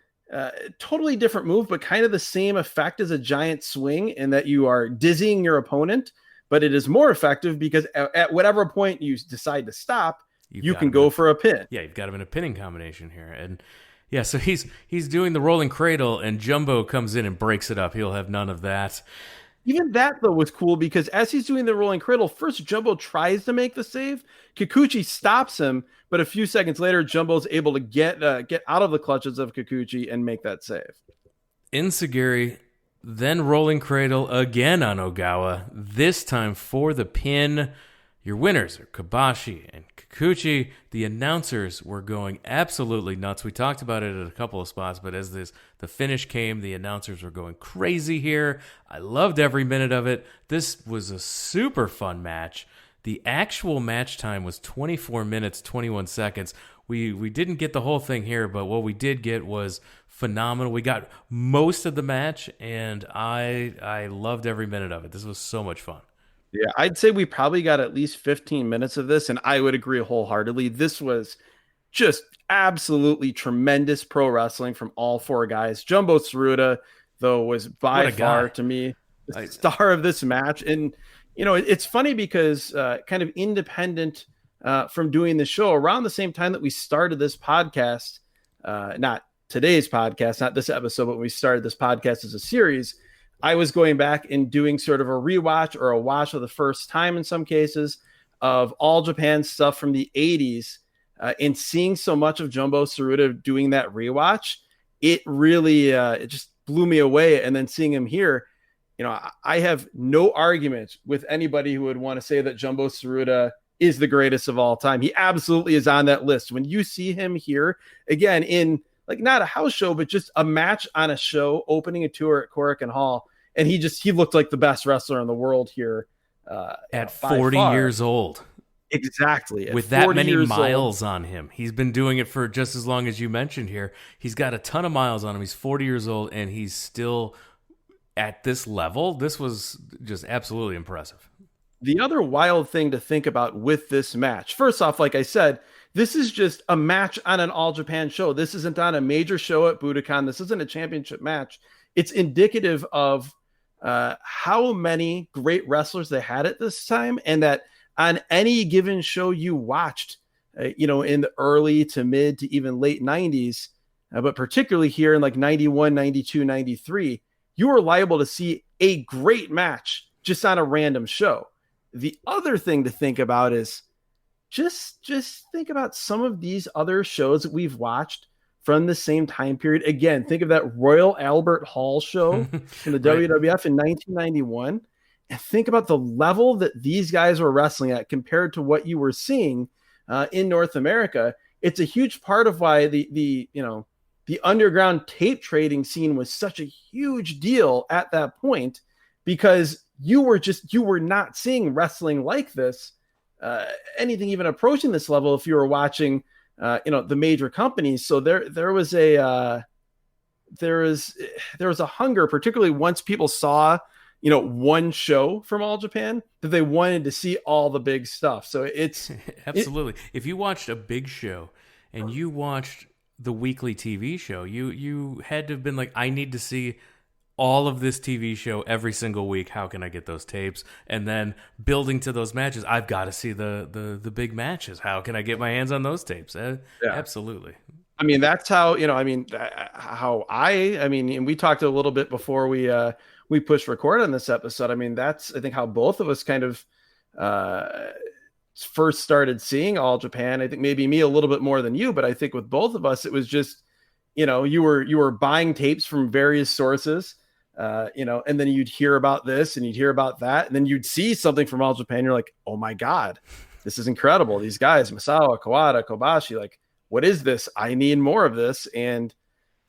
Totally different move, but kind of the same effect as a giant swing in that you are dizzying your opponent, but it is more effective because at whatever point you decide to stop, you can go for a pin. Yeah, you've got him in a pinning combination here. And yeah, so he's doing the rolling cradle, and Jumbo comes in and breaks it up. He'll have none of that. Even that, though, was cool because as he's doing the rolling cradle, first Jumbo tries to make the save. Kikuchi stops him, but a few seconds later, Jumbo's able to get out of the clutches of Kikuchi and make that save. Enziguri, then rolling cradle again on Ogawa, this time for the pin. Your winners are Kabashi and Kikuchi. The announcers were going absolutely nuts. We talked about it at a couple of spots, but as the finish came, the announcers were going crazy here. I loved every minute of it. This was a super fun match. The actual match time was 24 minutes, 21 seconds. We didn't get the whole thing here, but what we did get was phenomenal. We got most of the match, and I loved every minute of it. This was so much fun. Yeah, I'd say we probably got at least 15 minutes of this, and I would agree wholeheartedly. This was just absolutely tremendous pro wrestling from all four guys. Jumbo Tsuruta, though, was by far to me the star of this match. And it's funny because kind of independent from doing the show around the same time that we started this podcast, not today's podcast, not this episode, but when we started this podcast as a series, I was going back and doing sort of a rewatch or a watch for the first time in some cases of All Japan stuff from the 80s. And seeing so much of Jumbo Tsuruta doing that rewatch, it really it just blew me away. And then seeing him here, I have no argument with anybody who would want to say that Jumbo Tsuruta is the greatest of all time. He absolutely is on that list. When you see him here again in like not a house show, but just a match on a show opening a tour at Korakuen Hall, and he looked like the best wrestler in the world here at 40 years old. Exactly. With that many miles on him. He's been doing it for just as long as you mentioned here. He's got a ton of miles on him. He's 40 years old, and he's still at this level. This was just absolutely impressive. The other wild thing to think about with this match, first off, like I said, this is just a match on an All Japan show. This isn't on a major show at Budokan. This isn't a championship match. It's indicative of how many great wrestlers they had at this time, and that on any given show you watched, in the early to mid to even late 90s, but particularly here in like 91, 92, 93, you were liable to see a great match just on a random show. The other thing to think about is just think about some of these other shows that we've watched from the same time period. Again, think of that Royal Albert Hall show from the right. WWF in 1991. And think about the level that these guys were wrestling at compared to what you were seeing in North America. It's a huge part of why the underground tape trading scene was such a huge deal at that point, because you were not seeing wrestling like this, anything even approaching this level if you were watching the major companies. So there was a hunger, particularly once people saw one show from All Japan, that they wanted to see all the big stuff. So it's absolutely. If you watched a big show and you watched the weekly TV show, you had to have been like, I need to see all of this TV show every single week. How can I get those tapes? And then building to those matches, I've got to see the big matches. How can I get my hands on those tapes? Absolutely. I mean, that's how, and we talked a little bit before we pushed record on this episode. I mean, that's, I think, how both of us kind of first started seeing All Japan. I think maybe me a little bit more than you, but I think with both of us, it was just, you were buying tapes from various sources, and then you'd hear about this and you'd hear about that. And then you'd see something from All Japan. You're like, oh my God, this is incredible. These guys, Misawa, Kawada, Kobashi, like, what is this? I need more of this. And,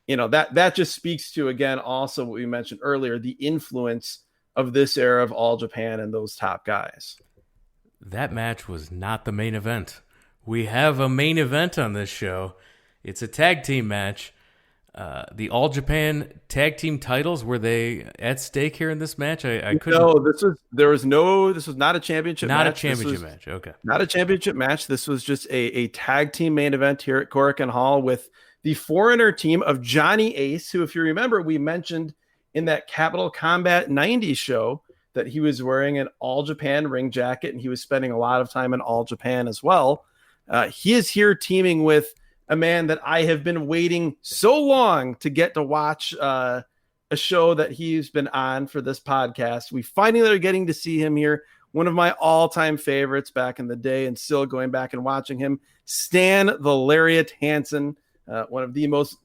that just speaks to, again, also what we mentioned earlier, the influence of this era of All Japan and those top guys. That match was not the main event. We have a main event on this show. It's a tag team match. The All Japan tag team titles, were they at stake here in this match? I couldn't. No, this was not a championship match. Not a championship match. Okay. Not a championship match. This was just a tag team main event here at Korakuen Hall with the Foreigner team of Johnny Ace, who, if you remember, we mentioned in that Capital Combat 90s show that he was wearing an All Japan ring jacket, and he was spending a lot of time in All Japan as well. He is here teaming with a man that I have been waiting so long to get to watch a show that he's been on for this podcast. We finally are getting to see him here. One of my all-time favorites back in the day, and still going back and watching him, Stan the Lariat Hansen, one of the most,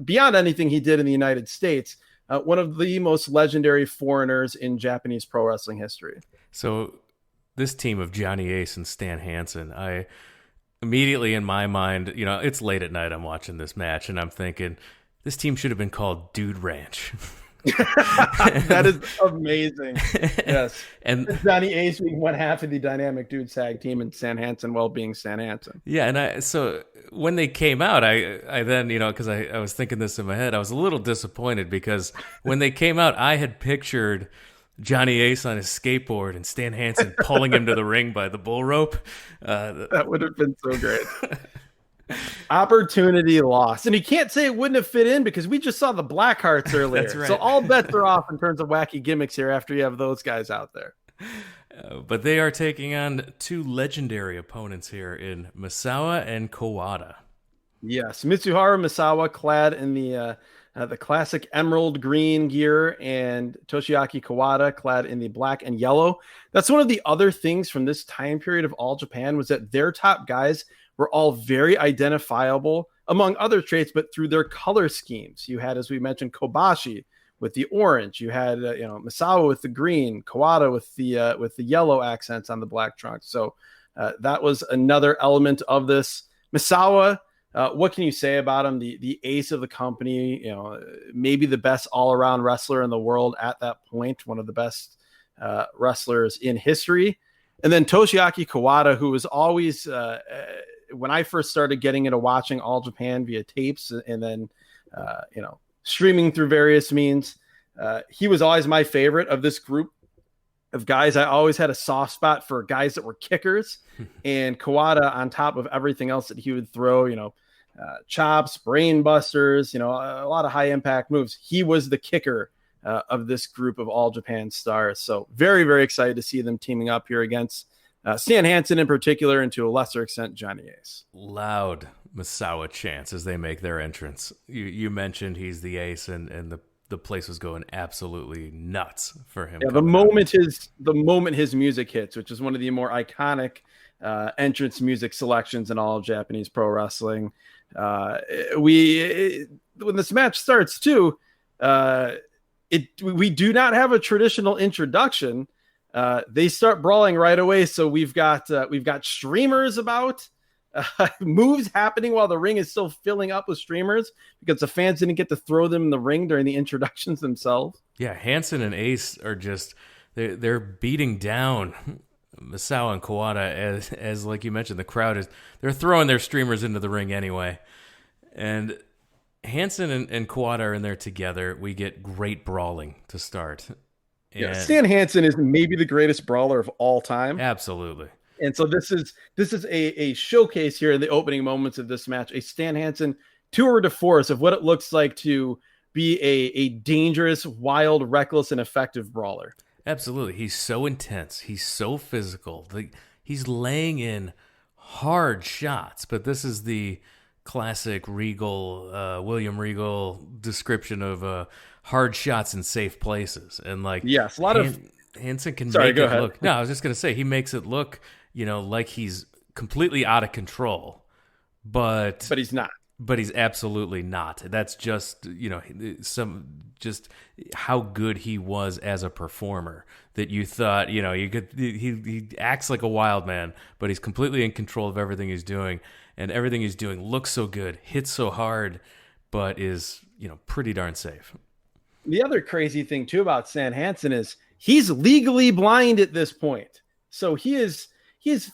beyond anything he did in the United States, one of the most legendary foreigners in Japanese pro wrestling history. So this team of Johnny Ace and Stan Hansen, I immediately in my mind, it's late at night, I'm watching this match, and I'm thinking, this team should have been called Dude Ranch. That is amazing. Yes. And Johnny Ace being one half of the Dynamic Dude tag team, and Stan Hansen being Stan Hansen. Yeah, and so when they came out, I then, because I was thinking this in my head, I was a little disappointed, because when they came out, I had pictured Johnny Ace on his skateboard and Stan Hansen pulling him to the ring by the bull rope. That would have been so great. Opportunity lost. And you can't say it wouldn't have fit in because we just saw the Blackhearts earlier. That's right. So all bets are off in terms of wacky gimmicks here after you have those guys out there. But they are taking on two legendary opponents here in Misawa and Kawada. Yes, Mitsuharu Misawa clad in the classic emerald green gear, and Toshiaki Kawada clad in the black and yellow. That's one of the other things from this time period of All Japan was that their top guys were all very identifiable, among other traits, but through their color schemes. You had, as we mentioned, Kobashi with the orange. You had Misawa with the green, Kawada with the yellow accents on the black trunks. So that was another element of this. Misawa, what can you say about him? The ace of the company, maybe the best all-around wrestler in the world at that point, one of the best wrestlers in history. And then Toshiaki Kawada, who was always, when I first started getting into watching All Japan via tapes and then, streaming through various means, he was always my favorite of this group of guys. I always had a soft spot for guys that were kickers, and Kawada, on top of everything else that he would throw, chops, brain busters, a lot of high impact moves. He was the kicker of this group of All Japan stars. So very, very excited to see them teaming up here against Stan Hansen in particular, and to a lesser extent, Johnny Ace. Loud Misawa chants as they make their entrance. You mentioned he's the ace, and the place was going absolutely nuts for him. Yeah, the moment his music hits, which is one of the more iconic entrance music selections in all of Japanese pro wrestling. When this match starts too, we do not have a traditional introduction. They start brawling right away. So we've got streamers about, moves happening while the ring is still filling up with streamers because the fans didn't get to throw them in the ring during the introductions themselves. Yeah, Hansen and Ace are just they're beating down Misawa and Kawada as like you mentioned, the crowd they're throwing their streamers into the ring anyway. And Hansen and Kawada are in there together. We get great brawling to start. Yeah, Stan Hansen is maybe the greatest brawler of all time. Absolutely. And so this is a showcase here in the opening moments of this match, a Stan Hansen tour de force of what it looks like to be a dangerous, wild, reckless, and effective brawler. Absolutely. He's so intense. He's so physical. He's laying in hard shots, but this is the classic William Regal description of hard shots in safe places. And yes, a lot of Hansen can make it look. No, I was just going to say he makes it look, like he's completely out of control, but he's not. But he's absolutely not. That's just, just how good he was as a performer that you thought, he acts like a wild man, but he's completely in control of everything he's doing, and everything he's doing looks so good, hits so hard, but is, pretty darn safe. The other crazy thing too about Stan Hansen is he's legally blind at this point. So he is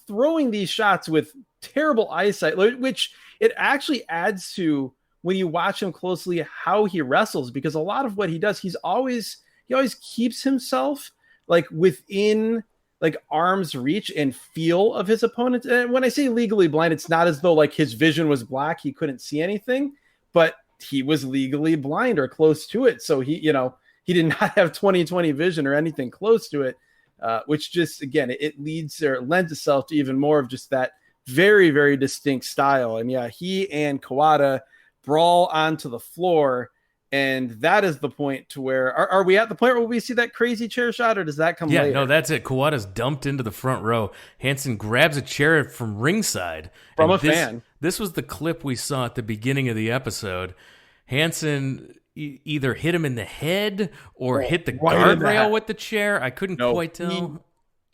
throwing these shots with terrible eyesight, which it actually adds to when you watch him closely how he wrestles, because a lot of what he does, he always keeps himself within arm's reach and feel of his opponent. And when I say legally blind, it's not as though his vision was black, he couldn't see anything, but he was legally blind or close to it. So he did not have 20/20 vision or anything close to it, which just, again, it lends itself to even more of just that very, very distinct style. And yeah, he and Kawada brawl onto the floor, and that is the point to where are we at the point where we see that crazy chair shot, or does that come later? No, that's it. Kawada's dumped into the front row. Hansen grabs a chair from ringside from a fan. This was the clip we saw at the beginning of the episode. Hansen either hit him in the head or hit the guardrail with the chair. I couldn't quite tell.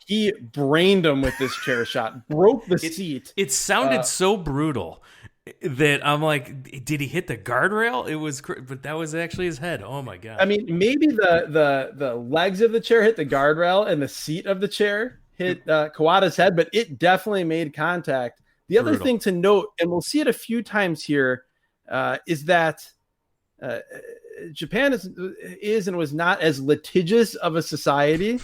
He brained him with this chair shot, broke the seat. It sounded so brutal that I'm like, did he hit the guardrail? It was, but that was actually his head. Oh my God. I mean, maybe the legs of the chair hit the guardrail and the seat of the chair hit Kawada's head, but it definitely made contact. The other thing to note, and we'll see it a few times here, is that Japan is and was not as litigious of a society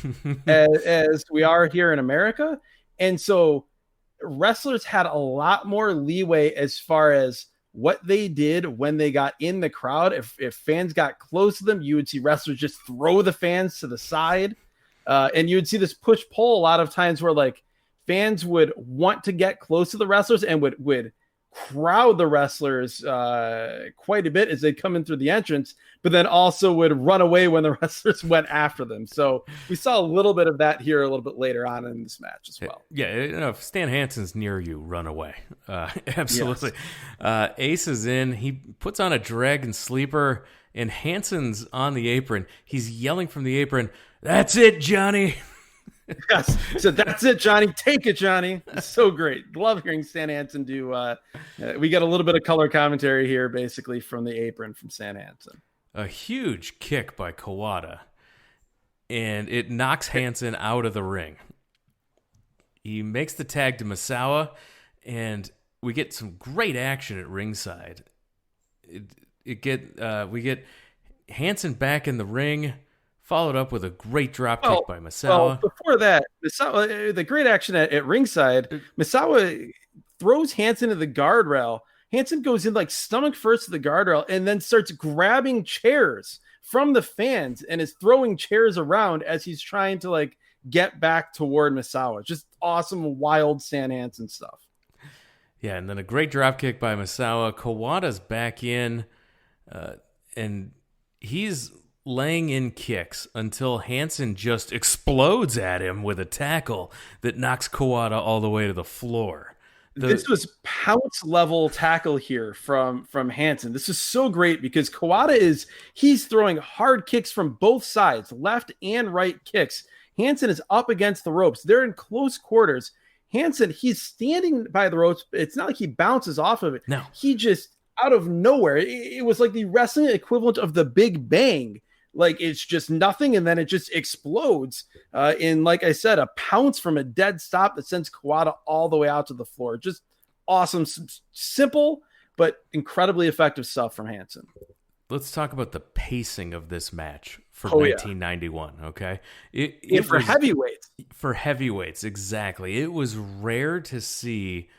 as we are here in America. And so wrestlers had a lot more leeway as far as what they did when they got in the crowd. If fans got close to them, you would see wrestlers just throw the fans to the side. And you would see this push-pull a lot of times where like fans would want to get close to the wrestlers and would crowd the wrestlers quite a bit as they come in through the entrance, but then also would run away when the wrestlers went after them. So we saw a little bit of that here a little bit later on in this match as well. Yeah, if Stan Hansen's near you, run away. Absolutely. Yes. Ace is in. He puts on a dragon sleeper, and Hansen's on the apron. He's yelling from the apron, "That's it, Johnny." Yes. So that's it, Johnny. Take it, Johnny. It's so great. Love hearing Stan Hansen do. We get a little bit of color commentary here, basically from the apron from Stan Hansen. A huge kick by Kawada, and it knocks Hansen out of the ring. He makes the tag to Misawa, and we get some great action at ringside. We get Hansen back in the ring, followed up with a great drop kick by Misawa. Well, before that, Misawa, the great action at ringside, Misawa throws Hansen to the guardrail. Hansen goes in like stomach first to the guardrail and then starts grabbing chairs from the fans and is throwing chairs around as he's trying to like get back toward Misawa. Just awesome, wild Stan Hansen stuff. Yeah, and then a great drop kick by Misawa. Kawada's back in, and he's laying in kicks until Hansen just explodes at him with a tackle that knocks Kawada all the way to the floor. This was pounce level tackle here from Hansen. This is so great because Kawada he's throwing hard kicks from both sides, left and right kicks. Hansen is up against the ropes. They're in close quarters. Hansen, he's standing by the ropes. It's not like he bounces off of it. No. He just, out of nowhere, it was like the wrestling equivalent of the Big Bang. Like it's just nothing, and then it just explodes in, like I said, a pounce from a dead stop that sends Kawada all the way out to the floor. Just awesome, simple, but incredibly effective stuff from Hansen. Let's talk about the pacing of this match for 1991, okay? It for heavyweights. For heavyweights, exactly. It was rare to see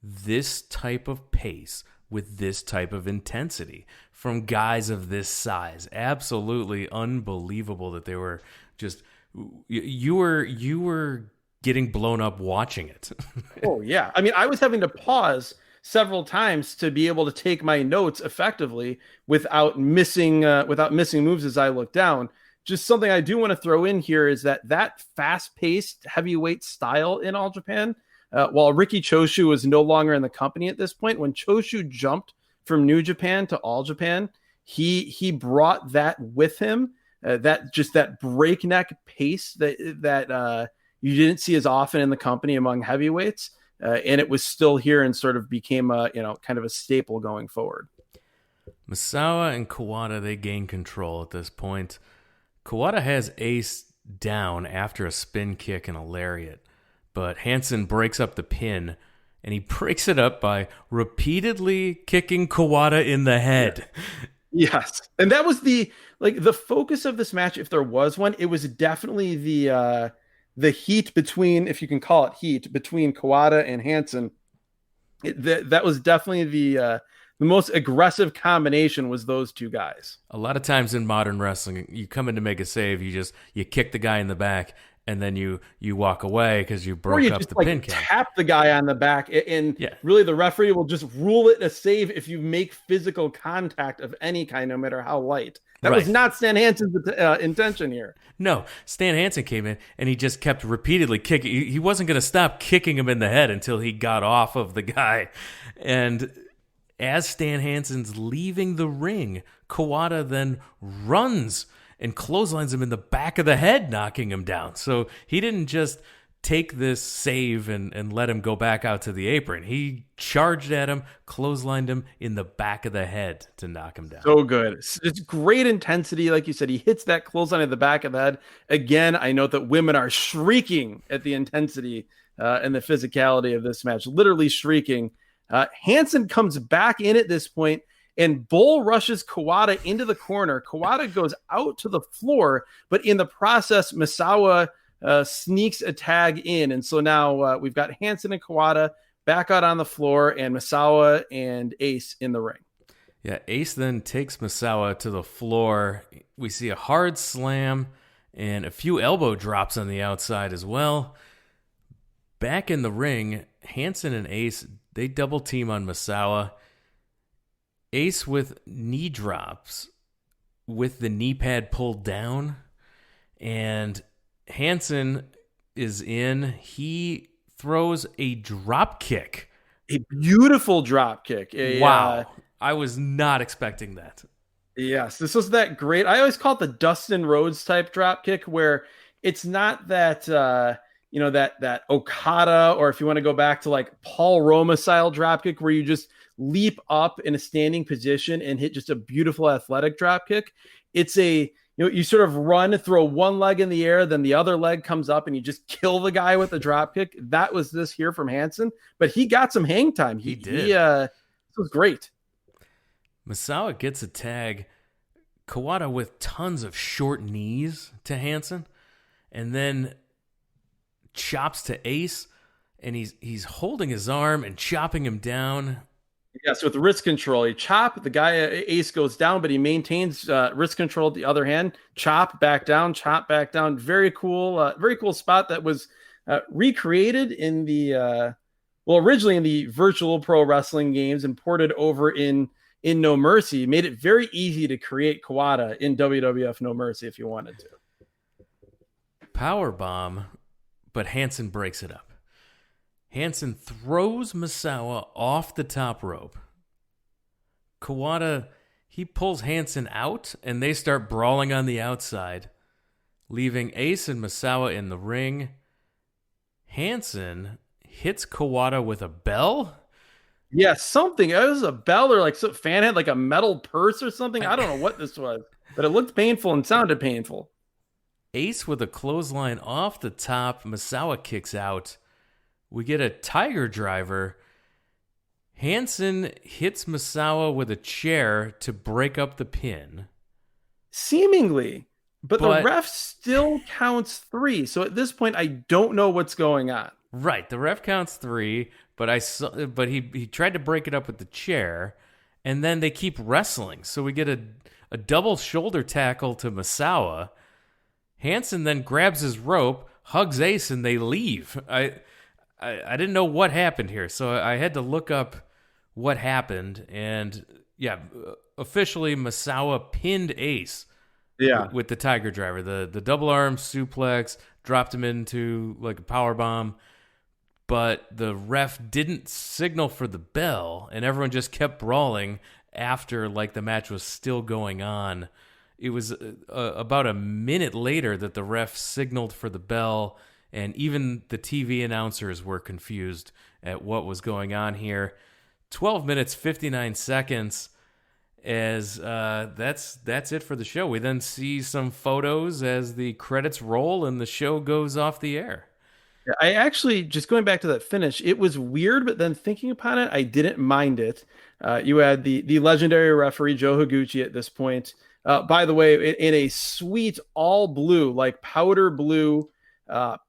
this type of pace with this type of intensity from guys of this size. Absolutely unbelievable that they were just you were getting blown up watching it. Oh yeah. I mean, I was having to pause several times to be able to take my notes effectively without missing moves as I look down. Just something I do want to throw in here is that fast-paced heavyweight style in All Japan, while Riki Choshu was no longer in the company at this point, when Choshu jumped from New Japan to All Japan, he brought that with him, that breakneck pace that you didn't see as often in the company among heavyweights, and it was still here and sort of became kind of a staple going forward. Misawa and Kawada, they gain control at this point. Kawada has Ace down after a spin kick and a lariat, but Hansen breaks up the pin, and he breaks it up by repeatedly kicking Kawada in the head. Yes. And that was the focus of this match, if there was one. It was definitely the heat between, if you can call it heat, between Kawada and Hansen. That was definitely the most aggressive combination was those two guys. A lot of times in modern wrestling, you come in to make a save, you kick the guy in the back, and then you walk away because you broke up the pin count. Tap the guy on the back, and really the referee will just rule it a save if you make physical contact of any kind, no matter how light. That was not Stan Hansen's intention here. No, Stan Hansen came in and he just kept repeatedly kicking. He wasn't going to stop kicking him in the head until he got off of the guy. And as Stan Hansen's leaving the ring, Kawada then runs and clotheslines him in the back of the head, knocking him down. So he didn't just take this save and let him go back out to the apron. He charged at him, clotheslined him in the back of the head to knock him down. So good. It's great intensity. Like you said, he hits that clothesline at the back of the head. Again, I note that women are shrieking at the intensity and the physicality of this match, literally shrieking. Hansen comes back in at this point, and bull rushes Kawada into the corner. Kawada goes out to the floor, but in the process, Misawa sneaks a tag in. And so now we've got Hansen and Kawada back out on the floor, and Misawa and Ace in the ring. Yeah, Ace then takes Misawa to the floor. We see a hard slam and a few elbow drops on the outside as well. Back in the ring, Hansen and Ace, they double team on Misawa. Ace with knee drops with the knee pad pulled down, and Hansen is in. He throws a drop kick. A beautiful drop kick. Wow. I was not expecting that. Yes, this was that great. I always call it the Dustin Rhodes type drop kick, where it's not that that Okada, or if you want to go back to like Paul Roma style drop kick, where you just leap up in a standing position and hit just a beautiful athletic drop kick. It's you sort of run, throw one leg in the air, then the other leg comes up, and you just kill the guy with the drop kick. That was this here from Hansen, but he got some hang time. He did. This was great. Misawa gets a tag. Kawada with tons of short knees to Hansen, and then chops to Ace, and he's holding his arm and chopping him down. Yes, with wrist control. He chop, the guy Ace goes down, but he maintains wrist control at the other hand. Chop back down. Very cool spot that was recreated in the originally in the Virtual Pro Wrestling games and ported over in No Mercy. Made it very easy to create Kawada in WWF No Mercy if you wanted to. Power bomb, but Hansen breaks it up. Hansen throws Misawa off the top rope. Kawada, he pulls Hansen out, and they start brawling on the outside, leaving Ace and Misawa in the ring. Hansen hits Kawada with a bell. Yeah, something. It was a bell, or like some fan had like a metal purse or something. I don't know what this was, but it looked painful and sounded painful. Ace with a clothesline off the top. Misawa kicks out. We get a Tiger Driver. Hansen hits Misawa with a chair to break up the pin. Seemingly. But the ref still counts 3. So at this point, I don't know what's going on. Right. The ref counts 3, but he tried to break it up with the chair, and then they keep wrestling. So we get a double shoulder tackle to Misawa. Hansen then grabs his rope, hugs Ace, and they leave. I didn't know what happened here, so I had to look up what happened. And yeah, officially Misawa pinned Ace. Yeah, with the Tiger Driver, the double arm suplex, dropped him into like a power bomb, but the ref didn't signal for the bell, and everyone just kept brawling after like the match was still going on. It was about a minute later that the ref signaled for the bell, and even the TV announcers were confused at what was going on here. 12 minutes, 59 seconds. As that's it for the show. We then see some photos as the credits roll and the show goes off the air. I actually, just going back to that finish, it was weird, but then thinking upon it, I didn't mind it. You had the legendary referee Joe Higuchi at this point. By the way, in a sweet all blue, like powder blue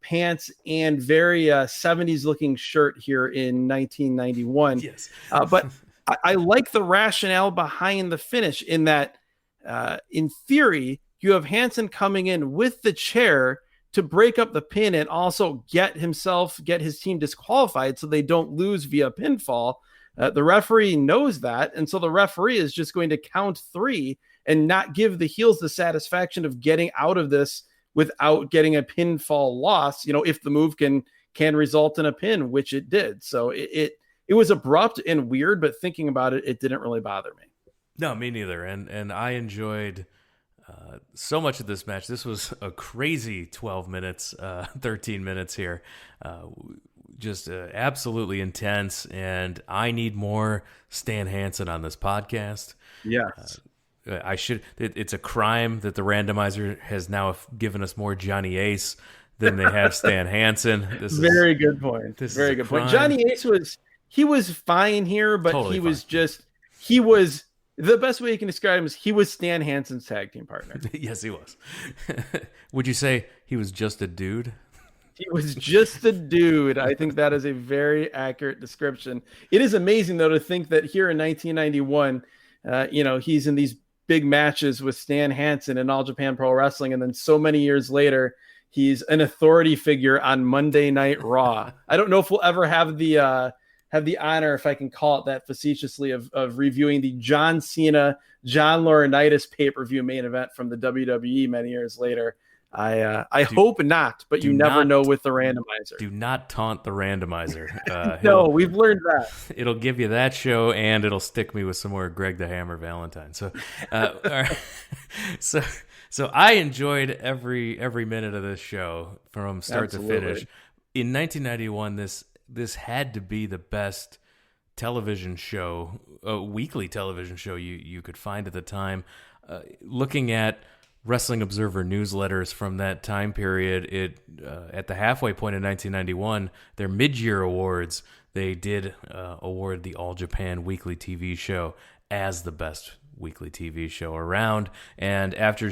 pants and very 70s looking shirt here in 1991. Yes. But I like the rationale behind the finish in that, in theory, you have Hansen coming in with the chair to break up the pin and also get his team disqualified so they don't lose via pinfall. The referee knows that, and so the referee is just going to count 3 and not give the heels the satisfaction of getting out of this without getting a pinfall loss, if the move can result in a pin, which it did. So it was abrupt and weird, but thinking about it, it didn't really bother me. No, me neither. And I enjoyed so much of this match. This was a crazy 12 minutes, 13 minutes here. Just absolutely intense. And I need more Stan Hansen on this podcast. Yes. It's a crime that the randomizer has now given us more Johnny Ace than they have Stan Hansen. Very good point. Very good point. Johnny Ace was fine here, but totally he was The best way you can describe him is he was Stan Hansen's tag team partner. Yes, he was. Would you say he was just a dude? He was just a dude. I think that is a very accurate description. It is amazing, though, to think that here in 1991, he's in these big matches with Stan Hansen in All Japan Pro Wrestling, and then so many years later, he's an authority figure on Monday Night Raw. I don't know if we'll ever have the honor, if I can call it that facetiously, of reviewing the John Cena, John Laurinaitis pay-per-view main event from the WWE many years later. I hope not, but you never know with the randomizer. Do not taunt the randomizer. No, we've learned that. It'll give you that show, and it'll stick me with some more Greg the Hammer Valentine. So, all right. So I enjoyed every minute of this show from start to finish. In 1991, this had to be the best television show, weekly television show you could find at the time. Looking at Wrestling Observer newsletters from that time period, at the halfway point in 1991, their mid-year awards, they did award the All Japan Weekly TV show as the best weekly TV show around. And after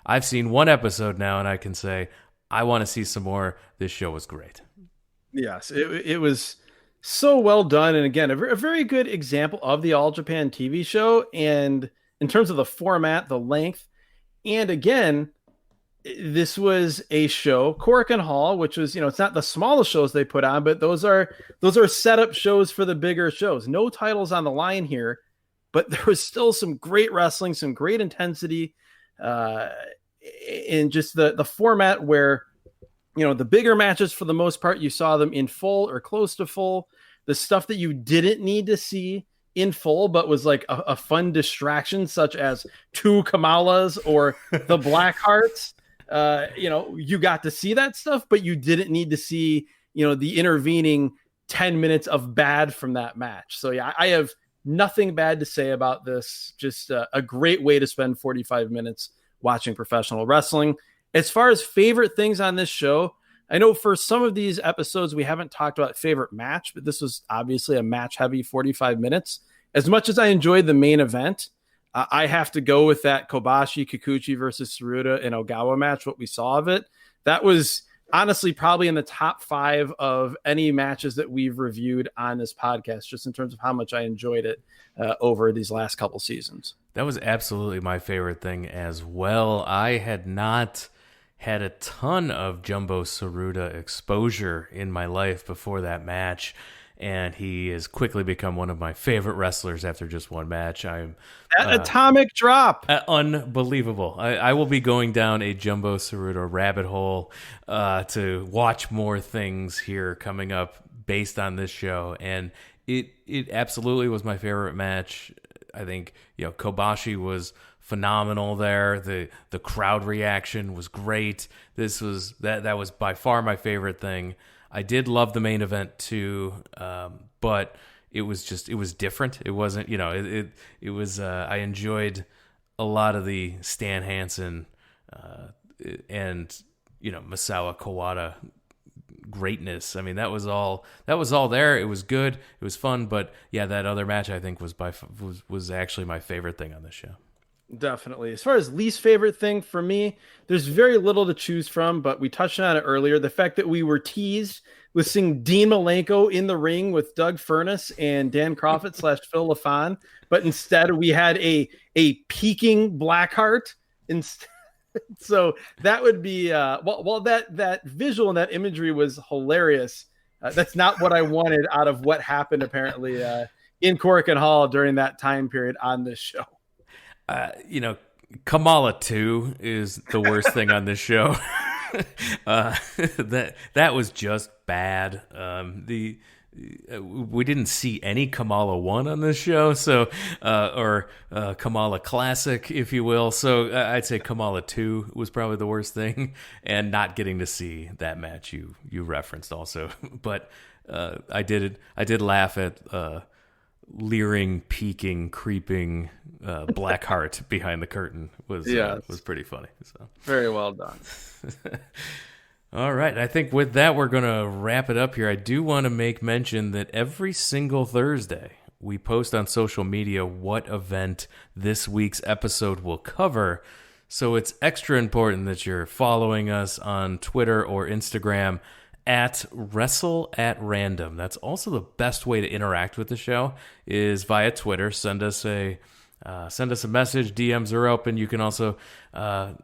I've seen one episode now, and I can say I want to see some more. This show was great. Yes, it was so well done, and again, a very good example of the All Japan TV show, and in terms of the format, the length. And again, this was a show, Korakuen Hall, which was, it's not the smallest shows they put on, but those are setup shows for the bigger shows. No titles on the line here, but there was still some great wrestling, some great intensity, in just the format where, the bigger matches, for the most part, you saw them in full or close to full. The stuff that you didn't need to see in full, but was like a fun distraction, such as two KAMALAS or the Blackhearts. You got to see that stuff, but you didn't need to see, the intervening 10 minutes of bad from that match. So yeah, I have nothing bad to say about this. Just a great way to spend 45 minutes watching professional wrestling. As far as favorite things on this show, I know for some of these episodes, we haven't talked about favorite match, but this was obviously a match heavy 45 minutes. As much as I enjoyed the main event, I have to go with that Kobashi, Kikuchi versus Tsuruta and Ogawa match, what we saw of it. That was honestly probably in the top 5 of any matches that we've reviewed on this podcast, just in terms of how much I enjoyed it over these last couple seasons. That was absolutely my favorite thing as well. I had not had a ton of Jumbo Tsuruta exposure in my life before that match, and he has quickly become one of my favorite wrestlers after just one match. That atomic drop. Unbelievable. I will be going down a Jumbo Tsuruta rabbit hole to watch more things here coming up based on this show, and it absolutely was my favorite match. I think, Kobashi was phenomenal there. The crowd reaction was great. That was by far my favorite thing. I did love the main event too, but it was different. It wasn't, it was, I enjoyed a lot of the Stan Hansen and, Misawa Kawada greatness. I mean, that was all there. It was good. It was fun, but yeah, that other match I think was actually my favorite thing on this show. Definitely. As far as least favorite thing for me, there's very little to choose from, but we touched on it earlier. The fact that we were teased with seeing Dean Malenko in the ring with Doug Furness and Dan Crawford / Phil LaFon, but instead we had a peaking Blackheart instead. So that would be while that visual and that imagery was hilarious, that's not what I wanted out of what happened apparently in Korakuen Hall during that time period on this show. Kamala 2 is the worst thing on this show. That was just bad. We didn't see any Kamala 1 on this show, so or Kamala Classic, if you will. So I'd say Kamala 2 was probably the worst thing, and not getting to see that match you referenced also. But I did laugh at leering, peeking, creeping Blackheart behind the curtain was pretty funny. So very well done. All right, I think with that we're going to wrap it up here. I do want to make mention that every single Thursday we post on social media what event this week's episode will cover. So it's extra important that you're following us on Twitter or Instagram at WrestleAtRandom. That's also the best way to interact with the show is via Twitter. Send us a message. DMs are open. You can also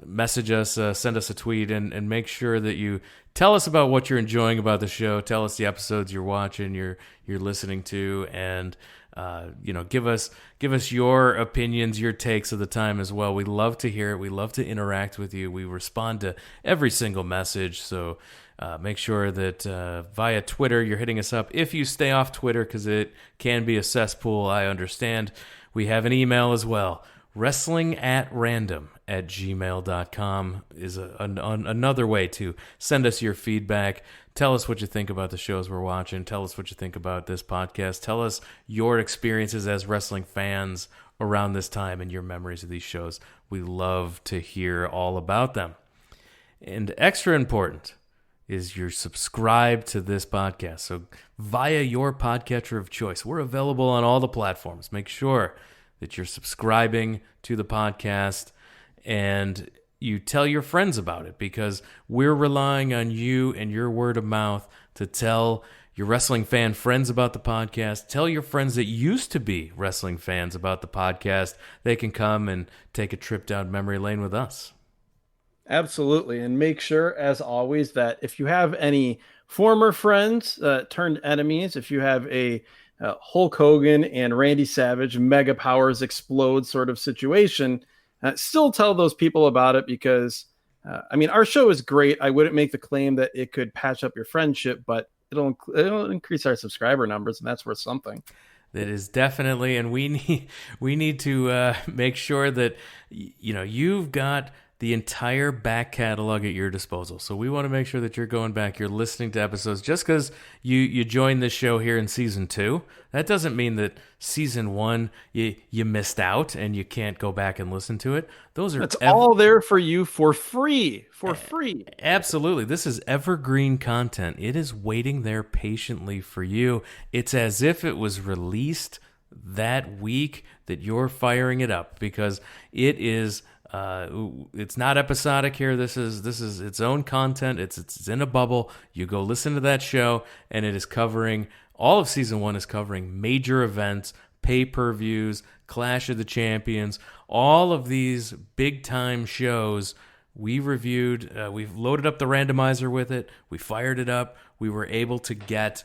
message us, send us a tweet, and make sure that you tell us about what you're enjoying about the show. Tell us the episodes you're watching, you're listening to, and give us your opinions, your takes of the time as well. We love to hear it. We love to interact with you. We respond to every single message. So make sure that via Twitter you're hitting us up. If you stay off Twitter, because it can be a cesspool, I understand. We have an email as well. WrestlingAtRandom@gmail.com is another way to send us your feedback. Tell us what you think about the shows we're watching. Tell us what you think about this podcast. Tell us your experiences as wrestling fans around this time and your memories of these shows. We love to hear all about them. And extra important is you're subscribed to this podcast. So via your podcatcher of choice, we're available on all the platforms. Make sure that you're subscribing to the podcast and you tell your friends about it, because we're relying on you and your word of mouth to tell your wrestling fan friends about the podcast. Tell your friends that used to be wrestling fans about the podcast. They can come and take a trip down memory lane with us. Absolutely. And make sure, as always, that if you have any former friends turned enemies, if you have a Hulk Hogan and Randy Savage mega powers explode sort of situation, still tell those people about it, because our show is great. I wouldn't make the claim that it could patch up your friendship, but it'll increase our subscriber numbers, and that's worth something. That is definitely, and we need to make sure that you've got the entire back catalog at your disposal. So we want to make sure that you're going back, you're listening to episodes. Just because you joined this show here in season 2, that doesn't mean that season 1 you missed out and you can't go back and listen to it. That's all there for you for free. Absolutely. This is evergreen content. It is waiting there patiently for you. It's as if it was released that week that you're firing it up, because it is. It's not episodic here. This is its own content. It's in a bubble. You go listen to that show, and it is covering, all of season 1 is covering major events, pay-per-views, Clash of the Champions, all of these big-time shows. We reviewed, we've loaded up the randomizer with it. We fired it up. We were able to get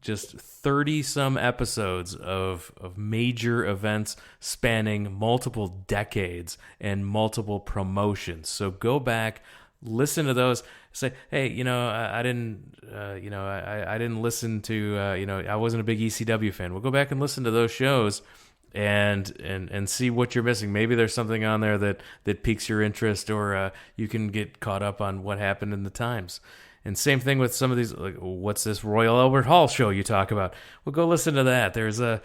just 30-some episodes of major events spanning multiple decades and multiple promotions. So go back, listen to those. Say, hey, I didn't listen to, I wasn't a big ECW fan. We'll go back and listen to those shows and see what you're missing. Maybe there's something on there that piques your interest, or you can get caught up on what happened in the times. And same thing with some of these, like, what's this Royal Albert Hall show you talk about? Well, go listen to that. There's the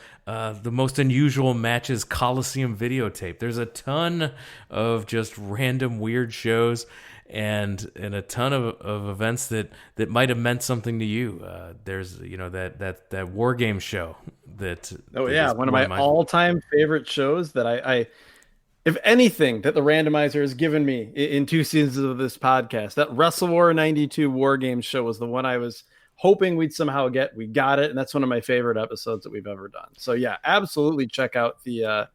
Most Unusual Matches Coliseum videotape. There's a ton of just random weird shows and a ton of events that might have meant something to you. There's that War Game show that one of my all-time favorite shows that I if anything that the randomizer has given me in 2 seasons of this podcast, that Wrestle War 92 War Games show was the one I was hoping we'd somehow get. We got it, and that's one of my favorite episodes that we've ever done. So yeah, absolutely check out the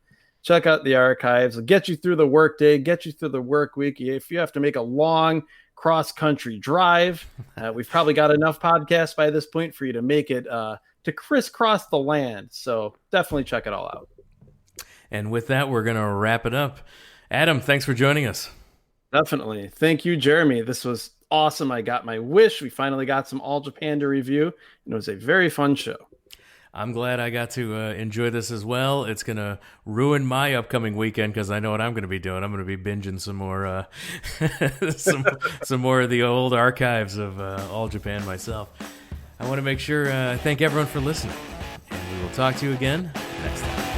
archives. It'll get you through the work day, get you through the work week. If you have to make a long cross-country drive, we've probably got enough podcasts by this point for you to make it to crisscross the land. So definitely check it all out. And with that, we're going to wrap it up. Adam, thanks for joining us. Definitely. Thank you, Jeremy. This was awesome. I got my wish. We finally got some All Japan to review, and it was a very fun show. I'm glad I got to enjoy this as well. It's going to ruin my upcoming weekend, because I know what I'm going to be doing. I'm going to be binging some more some more of the old archives of All Japan myself. I want to make sure I thank everyone for listening, and we will talk to you again next time.